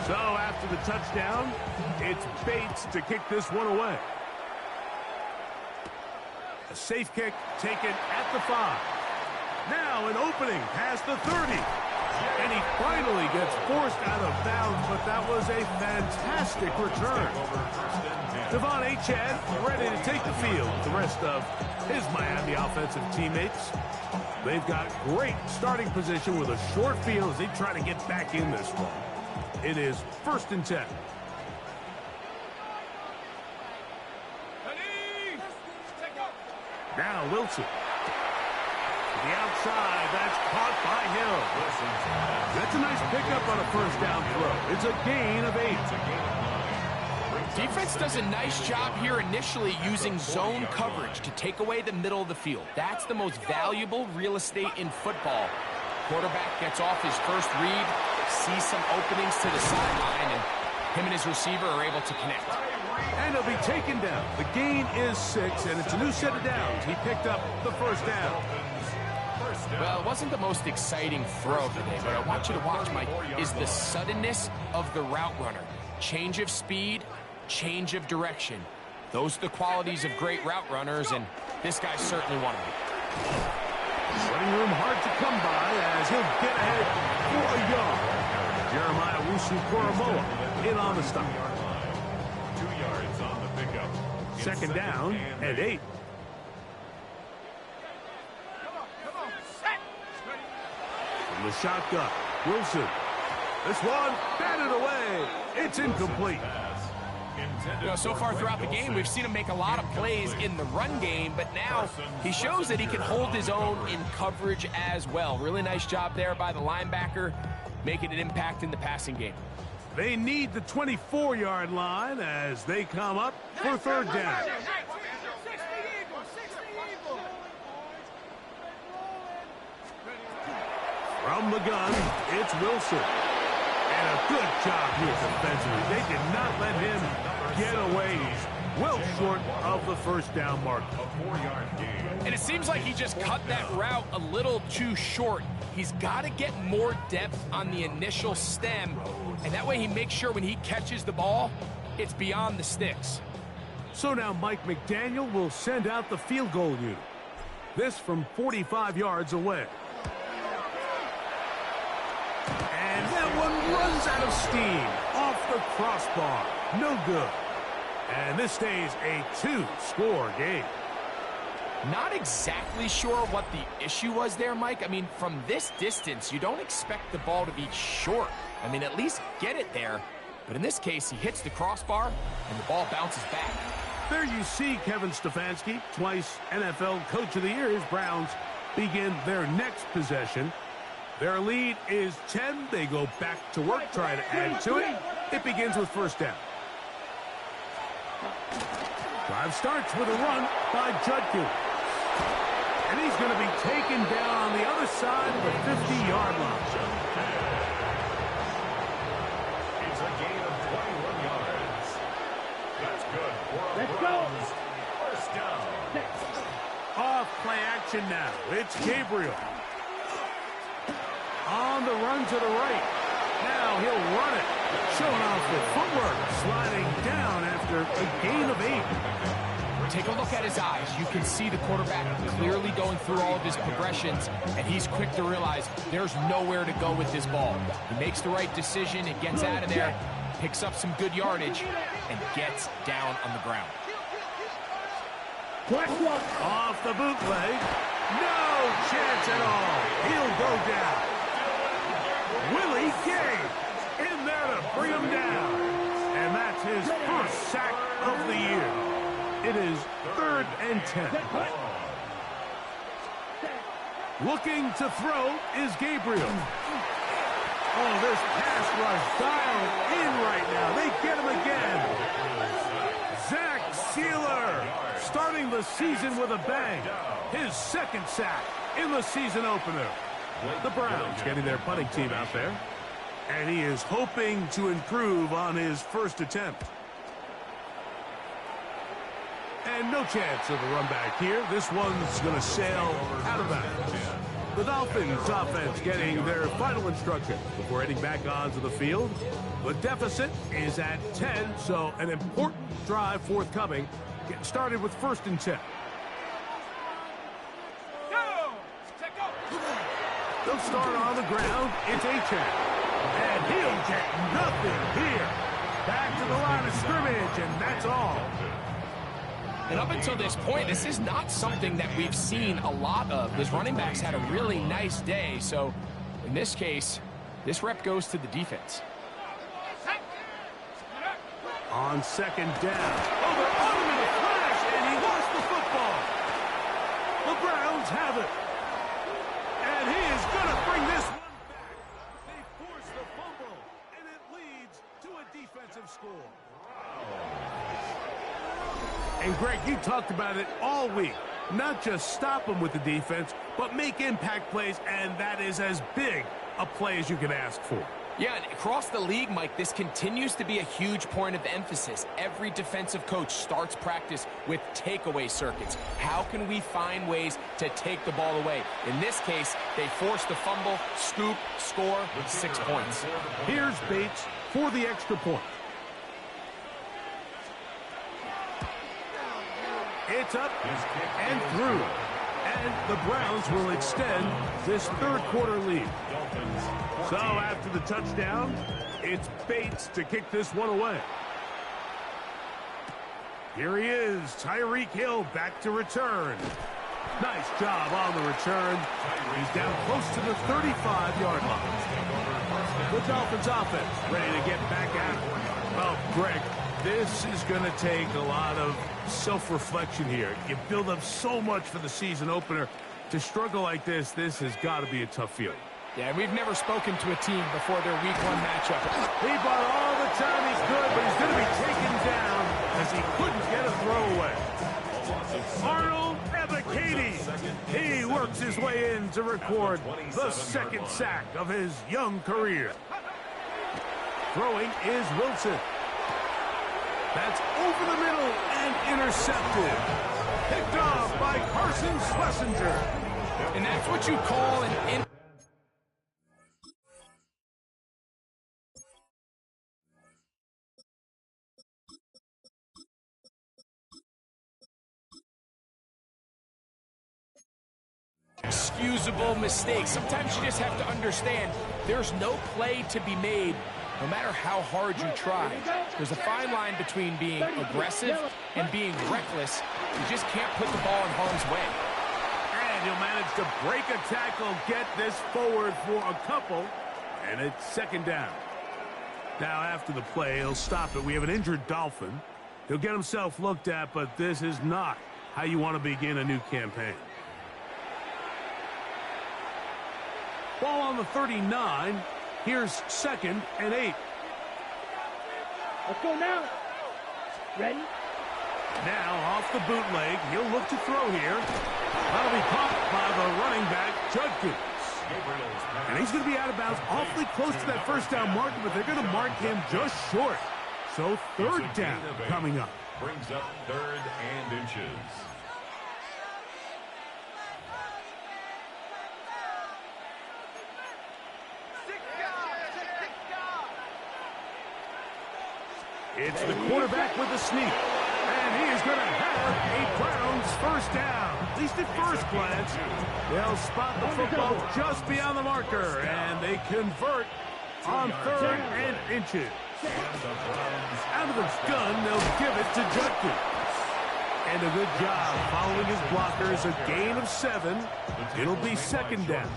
So after the touchdown, it's Bates to kick this one away. A safe kick taken at the 5. Now an opening past the 30. And he finally gets forced out of bounds, but that was a fantastic return. Devon Achane ready to take the field with the rest of his Miami offensive teammates. They've got great starting position with a short field as they try to get back in this one. It is 1st and 10. Now Wilson. To the outside, that's caught by Hill. That's a nice pickup on a 1st down throw. It's a gain of 8. Defense does a nice job here initially using zone coverage to take away the middle of the field. That's the most valuable real estate in football. Quarterback gets off his first read, sees some openings to the sideline, and him and his receiver are able to connect. And he'll be taken down. The gain is 6, and it's a new set of downs. He picked up the 1st down. Well, it wasn't the most exciting throw today, but I want you to watch, Mike, is the suddenness of the route runner. Change of speed, change of direction. Those are the qualities of great route runners, and this guy's certainly one of them. Running room hard to come by as he'll get ahead for a yard. Jeremiah Owusu-Koramoah in on the stop. 2 yards on the pickup. 2nd down and 8. From the shotgun, Wilson. This one batted away. It's incomplete. You know, so far throughout the game, we've seen him make a lot of plays in the run game, but now he shows that he can hold his own in coverage as well. Really nice job there by the linebacker, making an impact in the passing game. They need the 24-yard line as they come up for 3rd down. From the gun, it's Wilson. And a good job here defensively. They did not let him get away. He's well short of the 1st down mark. A 4-yard gain. And it seems like he just cut that route a little too short. He's got to get more depth on the initial stem, and that way he makes sure when he catches the ball, it's beyond the sticks. So now Mike McDaniel will send out the field goal unit. This from 45 yards away. And that one runs out of steam off the crossbar. No good. And this stays a 2-score game. Not exactly sure what the issue was there, Mike. I mean, from this distance, you don't expect the ball to be short. I mean, at least get it there. But in this case, he hits the crossbar, and the ball bounces back. There you see Kevin Stefanski, twice NFL Coach of the Year. His Browns begin their next possession. Their lead is 10. They go back to work, try to add to it. It begins with 1st down. Drive starts with a run by Judkins. And he's going to be taken down on the other side of the 50-yard line. It's a gain of 21 yards. That's good for the Let's Browns. 1st down. Off play action now. It's Gabriel. On the run to the right. Now he'll run it. Showing off the footwork. Sliding down after a gain of 8. Take a look at his eyes. You can see the quarterback clearly going through all of his progressions, and he's quick to realize there's nowhere to go with this ball. He makes the right decision and gets out of there, picks up some good yardage, and gets down on the ground. Off the bootleg. No chance at all. He'll go down. Willie Gay in there to bring him down. And that's his 1st sack of the year. It is 3rd and 10. Looking to throw is Gabriel. Oh, this pass rush dialed in right now. They get him again. Zach Sealer starting the season with a bang. His 2nd sack in the season opener. The Browns getting their punting team out there. And he is hoping to improve on his first attempt. And no chance of a run back here. This one's going to sail out of bounds. The Dolphins offense getting their final instruction before heading back onto the field. The deficit is at 10, so an important drive forthcoming. Getting started with 1st and 10. They'll start on the ground. It's Achane. And he'll get nothing here. Back to the line of scrimmage, and that's all. And up until this point, this is not something that we've seen a lot of. His running backs had a really nice day. So in this case, this rep goes to the defense. On 2nd down. Oh, they're on him in a flash, and he lost the football. The Browns have it. And he is going to bring this one back. They force the fumble, and it leads to a defensive score. And Greg, you talked about it all week. Not just stop them with the defense, but make impact plays, and that is as big a play as you can ask for. Yeah, and across the league, Mike, this continues to be a huge point of emphasis. Every defensive coach starts practice with takeaway circuits. How can we find ways to take the ball away? In this case, they forced the fumble, scoop, score, 6 points. Here's Bates for the extra point. It's up and through. And the Browns will extend this 3rd quarter lead. So after the touchdown, it's Bates to kick this one away. Here he is, Tyreek Hill back to return. Nice job on the return. He's down close to the 35-yard line. The Dolphins offense ready to get back at it. Well, Greg, this is going to take a lot of self-reflection here. You build up so much for the season opener. To struggle like this has got to be a tough feeling. Yeah, and we've never spoken to a team before their Week 1 matchup. He bought all the time he's good, but he's going to be taken down as he couldn't get a throwaway. Arnold Ebiketie. He works his way in to record the 2nd sack of his young career. Throwing is Wilson. That's over the middle and intercepted. Picked off by Carson Schlesinger. And that's what you call an inexcusable mistake. Sometimes you just have to understand there's no play to be made no matter how hard you try. There's a fine line between being aggressive and being reckless. You just can't put the ball in harm's way. And he'll manage to break a tackle, get this forward for a couple, and it's 2nd down. Now after the play, he'll stop it. We have an injured Dolphin. He'll get himself looked at, but this is not how you want to begin a new campaign. Ball on the 39. Here's 2nd and 8. Let's go now. Ready? Now off the bootleg. He'll look to throw here. That'll be caught by the running back, Judkins. And he's going to be out of bounds awfully close to that 1st down marker, but they're going to mark him just short. So 3rd down coming up. Brings up 3rd and inches. It's the quarterback with the sneak. And he is going to have a Browns 1st down. At least at first glance. They'll spot the football just beyond the marker. And they convert on 3rd and inches. Out of the gun, they'll give it to Judkins. And a good job following his blockers. A gain of 7. It'll be 2nd down.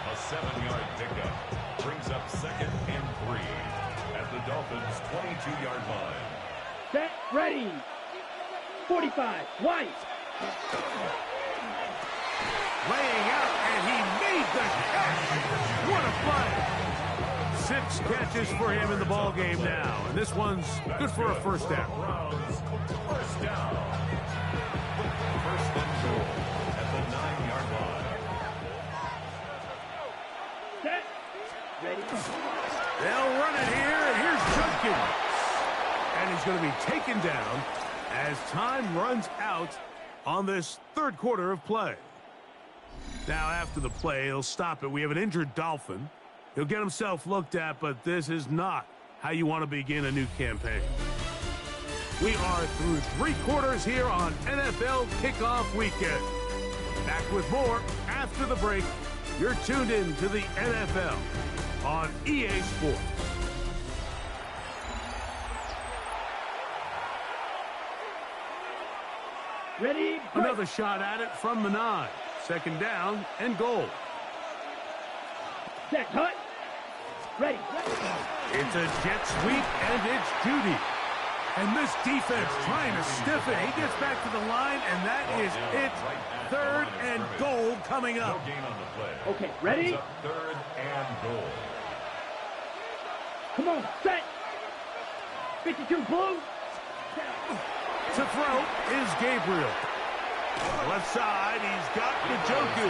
A 7-yard pickup brings up 2nd and 3 at the Dolphins' 22-yard line. Set, ready. 45, White. Laying out, and he made the catch. What a play. 6 catches for him in the ball game now. And this one's good for a 1st down. First down. 1st and goal at the 9-yard line. Set, ready. They'll run it here, and here's Judkins. And he's going to be taken down as time runs out on this third quarter of play. Now, after the play, he'll stop it. We have an injured Dolphin. He'll get himself looked at, but this is not how you want to begin a new campaign. We are through 3 quarters here on NFL Kickoff Weekend. Back with more after the break. You're tuned in to the NFL on EA Sports. Ready? Another shot at it from the 9. Second down and goal. Set, cut. Ready. It's a jet sweep, and it's Judy. And this defense trying to stiff it. He gets back to the line, and that is it. Third and goal coming up. Okay, ready? Third and goal. Come on, set. 52 blue. To throw is Gabriel. Left side, he's got Njoku.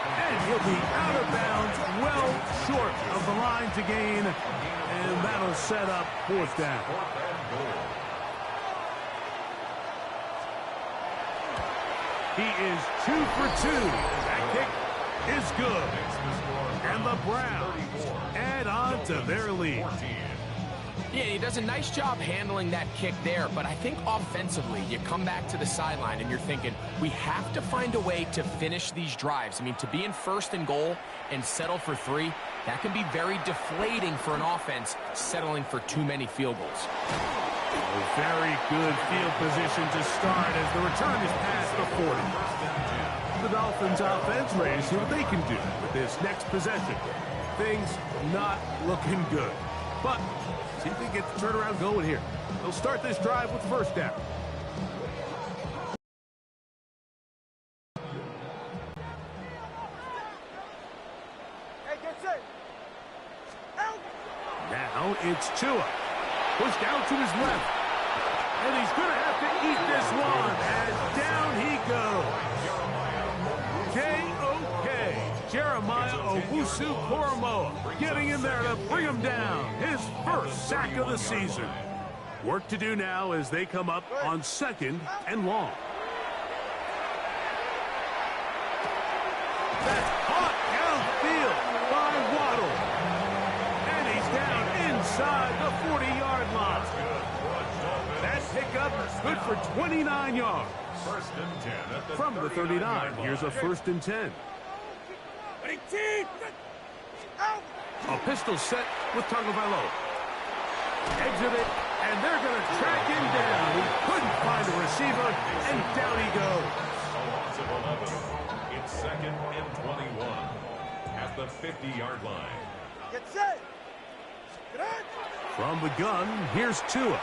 And he'll be out of bounds, well short of the line to gain. And that'll set up fourth down. He is 2 for 2. That kick is good. And the Browns add on to their lead. Yeah, he does a nice job handling that kick there, but I think offensively, you come back to the sideline and you're thinking, we have to find a way to finish these drives. I mean, to be in first and goal and settle for 3, that can be very deflating for an offense settling for too many field goals. A very good field position to start as the return is past the 40. The Dolphins offense ready to see what they can do with this next possession. Things not looking good, but see if they get the turnaround going here. They'll start this drive with first down. Hey, get set. Out. Now it's Tua. Pushed out to his left. And he's going to have to eat this one as down he goes. J.O.K. Jeremiah Owusu-Koramoah getting in there to bring him down. His first sack of the season. Work to do now as they come up on second and long. That's caught downfield by Waddle. And he's down inside the 40-yard line. That pickup is good for 29 yards. First and 10 at the From the 39, here's a first and 10. 18. Out. A pistol set with Tagovailoa. Exit it, and they're going to track him down. He couldn't find a receiver, and down he goes. A loss of 11. It's second and 21 at the 50-yard line. Get set. Get out. From the gun, here's Tua.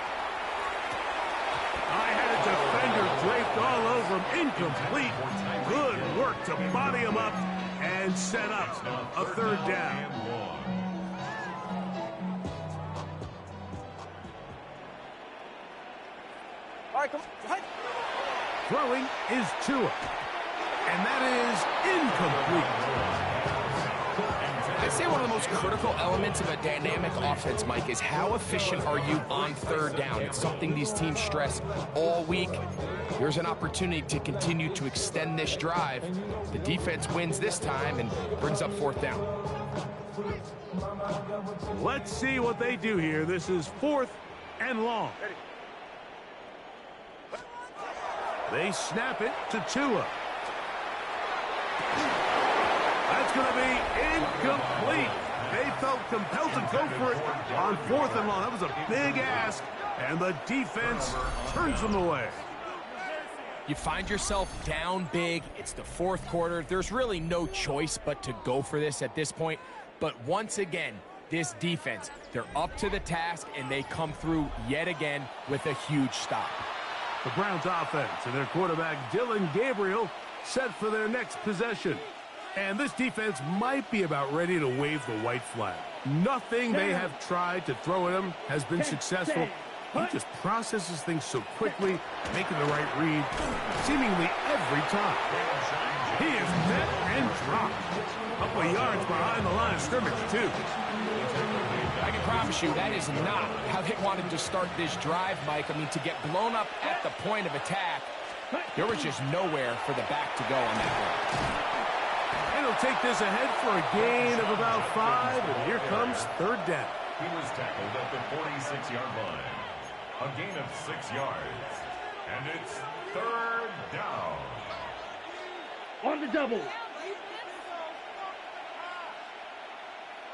I had a defender draped all over him. Incomplete. Good work to body him up and set up a third down. All right, come on. Throwing is Tua. And that is incomplete. I'd say one of the most critical elements of a dynamic offense, Mike, is how efficient are you on third down? It's something these teams stress all week. Here's an opportunity to continue to extend this drive. The defense wins this time and brings up fourth down. Let's see what they do here. This is fourth and long. They snap it to Tua. That's going to be incomplete. They felt compelled to go for it on fourth and long. That was a big ask, and the defense turns them away. You find yourself down big. It's the fourth quarter. There's really no choice but to go for this at this point. But once again, this defense, they're up to the task, and they come through yet again with a huge stop. The Browns offense and their quarterback, Dillon Gabriel, set for their next possession. And this defense might be about ready to wave the white flag. Nothing they have tried to throw at him has been successful. He just processes things so quickly, making the right read seemingly every time. He is met and dropped. A couple of yards behind the line of scrimmage, too. promise you, that is not how they wanted to start this drive, Mike. I mean, to get blown up at the point of attack, there was just nowhere for the back to go on that one. And he'll take this ahead for a gain of about 5, and here comes third down. He was tackled at the 46-yard line. A gain of 6 yards. And it's third down. On the double.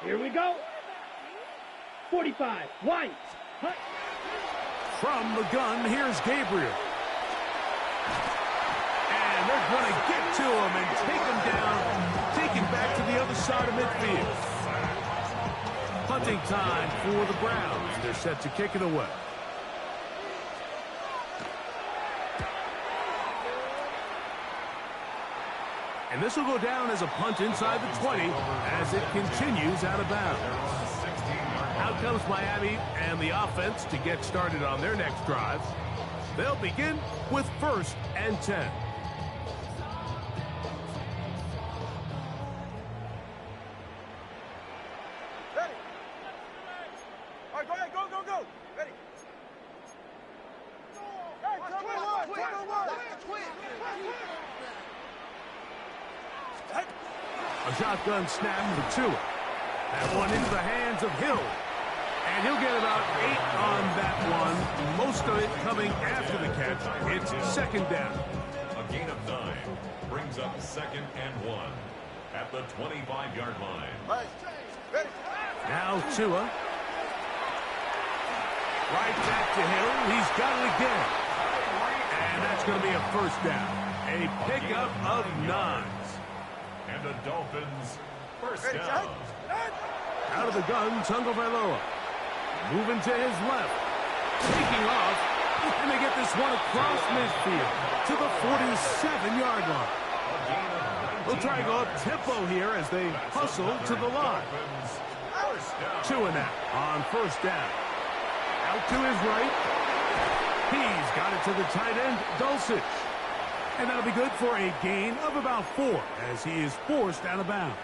Here we go. 45. White. Hut. From the gun, here's Gabriel. And they're going to get to him and take him down, take him back to the other side of midfield. Punting time for the Browns. They're set to kick it away. And this will go down as a punt inside the 20 as it continues out of bounds. Out comes Miami and the offense to get started on their next drive. They'll begin with 1st and 10. Ready. All right, go ahead. Go, go, go. Ready. Hey, A shotgun snap for Tua. That one into the hands of Hill. And he'll get about 8 on that one. Most of it coming after the catch. It's 2nd down. A gain of 9 brings up 2nd and 1 at the 25-yard line. Right. Ready. Now Tua. Right back to Hill. He's got it again. And that's going to be a 1st down. A pickup of 9. And the Dolphins first down. Out of the gun, Tagovailoa. Moving to his left. Taking off. And they get this one across midfield to the 47-yard line. They'll try to go up tempo here as they hustle to the line. Tua now on 1st down. Out to his right. He's got it to the tight end, Dulcich. And that'll be good for a gain of about 4 as he is forced out of bounds.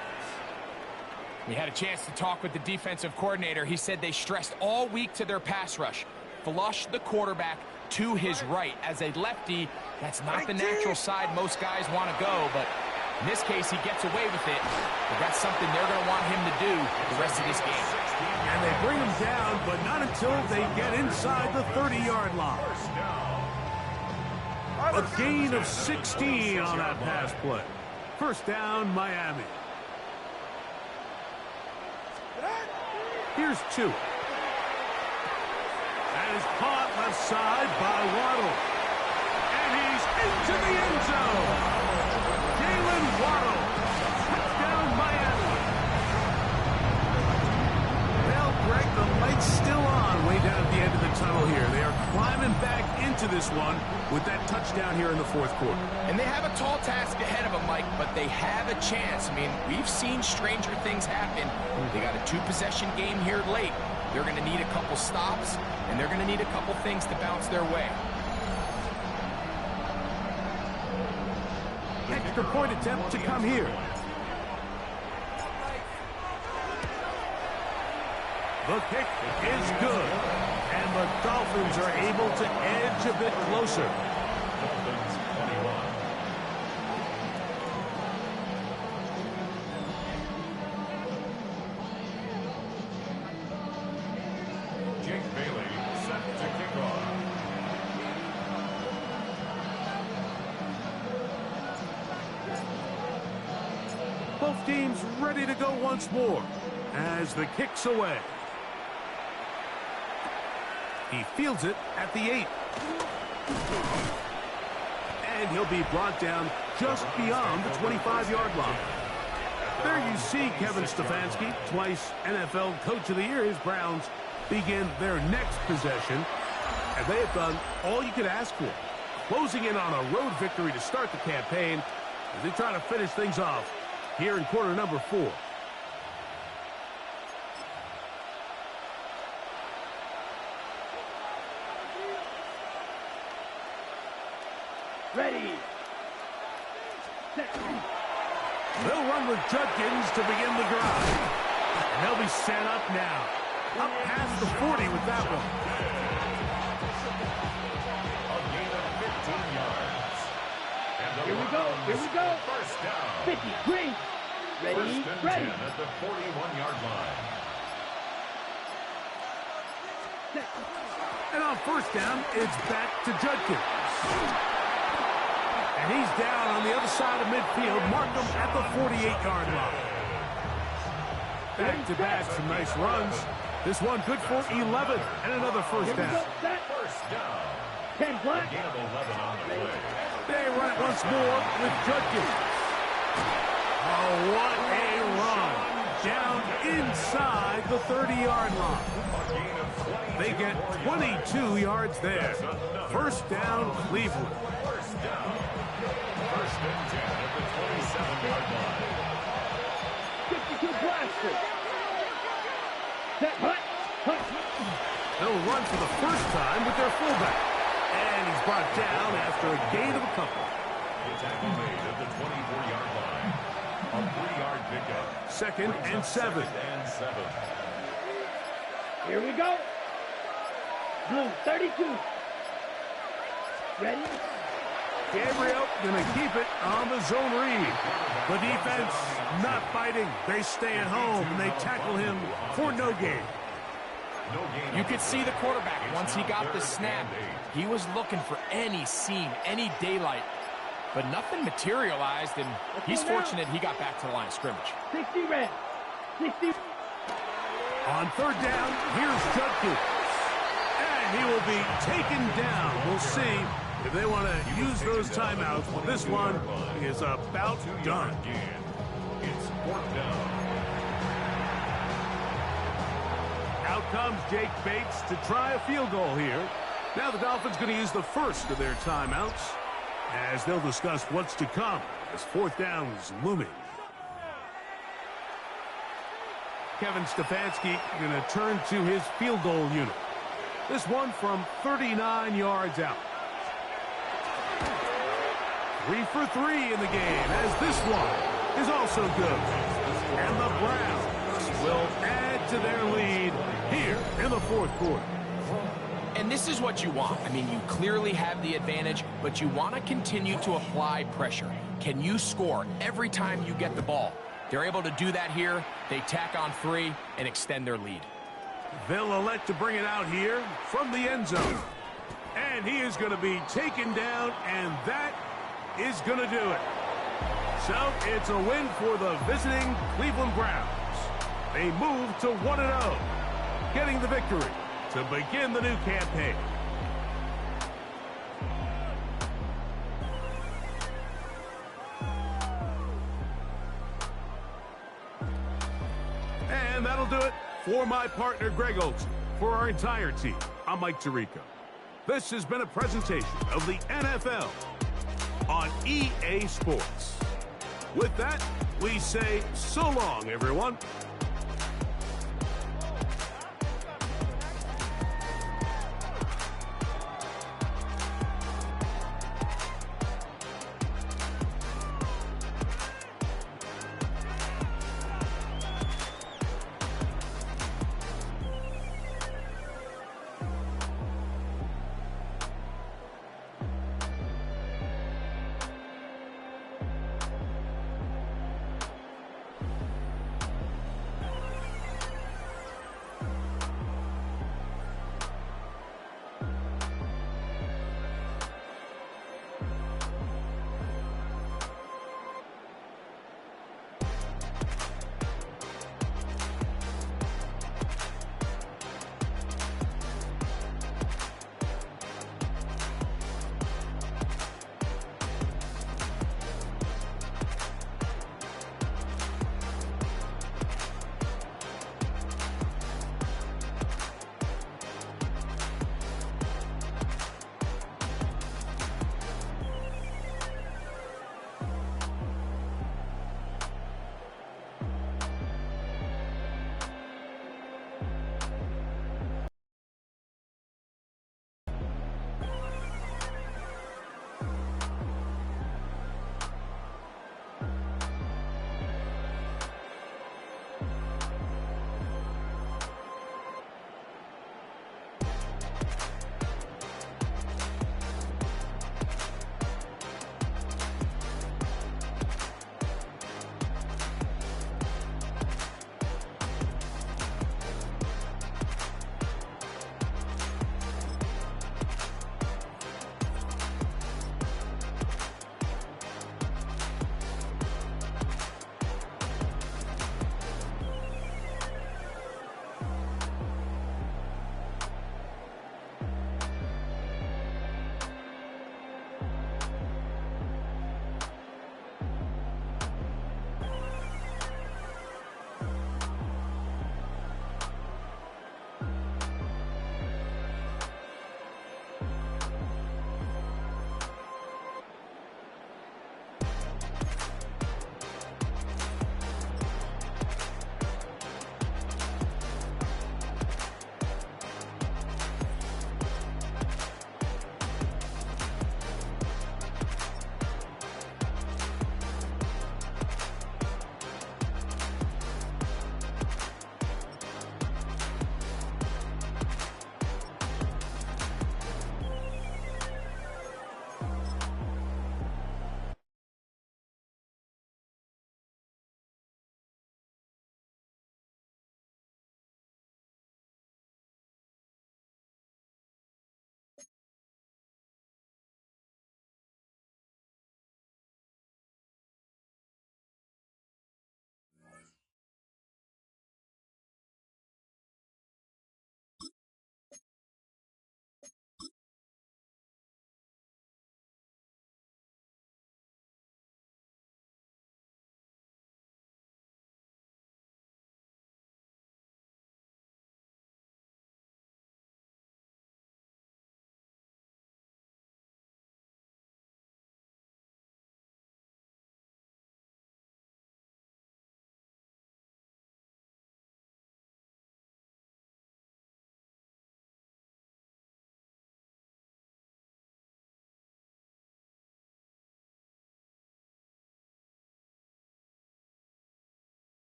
We had a chance to talk with the defensive coordinator. He said they stressed all week to their pass rush. Flush the quarterback to his right. As a lefty, that's not the natural side most guys want to go, but in this case, he gets away with it. But that's something they're going to want him to do the rest of this game. And they bring him down, but not until they get inside the 30-yard line. A gain of 16 on that pass play. 1st down, Miami. Here's 2. That is caught left side by Waddle. And he's into the end zone. Jalen Waddle. Touchdown, Miami. Well, Greg, the light's still on way down at the end of the tunnel here. They are climbing back into this one with that touchdown here in the 4th quarter. And they have a tall task ahead of them, Mike, but they have a chance. I mean, we've seen stranger things happen. They got a 2-possession game here late. They're going to need a couple stops, and they're going to need a couple things to bounce their way. Extra point attempt to come here. The kick is good. And the Dolphins are able to edge a bit closer. Dolphins 21. Jake Bailey set to kick off. Both teams ready to go once more as the kick's away. He fields it at the 8. And he'll be brought down just beyond the 25-yard line. There you see Kevin Stefanski, twice NFL Coach of the Year. His Browns begin their next possession. And they have done all you could ask for. Closing in on a road victory to start the campaign as they try to finish things off here in quarter number 4. Ready. Set. They'll run with Judkins to begin the drive. And they'll be set up now. up past the 40 with that one. A gain of 15 yards. And the Here we go. Here we go. First down. 53. Ready, First and ready. 10 at the 41-yard line. And on first down, it's back to Judkins. And he's down on the other side of midfield. Mark him at the 48-yard line. Back-to-back, some nice runs. This one good for 11 and another first down. First down. 10 black. Gain of 11 on the play. They run it once more with Judkins. Oh, what a run. Down inside the 30-yard line. They get 22 yards there. First down, Cleveland. First down. First and 10 at the 27-yard line. 52 blaster. Set, hut, hut. They'll run for the first time with their fullback. And he's brought down after a gain of a couple. The tackle made at the 24-yard line. A 3-yard pickup. Second and 7. And 7. Here we go. Blue 32. Ready? Gabriel gonna keep it on the zone read. The defense not fighting. They stay at home and they tackle him for no gain. You could see the quarterback once he got the snap. He was looking for any seam, any daylight, but nothing materialized, and he's fortunate he got back to the line of scrimmage. 60 red. 60. On third down, here's Judkins. And he will be taken down. We'll see if they want to use those timeouts. But this one is about done. It's fourth down. Out comes Jake Bates to try a field goal here. Now the Dolphins going to use the first of their timeouts as they'll discuss what's to come as fourth down is looming. Kevin Stefanski going to turn to his field goal unit. This one from 39 yards out. 3 for 3 in the game as this one is also good. And the Browns will add to their lead here in the fourth quarter. And this is what you want. I mean, you clearly have the advantage, but you want to continue to apply pressure. Can you score every time you get the ball? They're able to do that here. They tack on 3 and extend their lead. They'll elect to bring it out here from the end zone. And he is going to be taken down, and that is going to do it. So it's a win for the visiting Cleveland Browns. They move to 1-0, getting the victory to begin the new campaign. And that'll do it for my partner, Greg Olsen. For our entire team, I'm Mike Tirico. This has been a presentation of the NFL on EA Sports. With that, we say so long, everyone.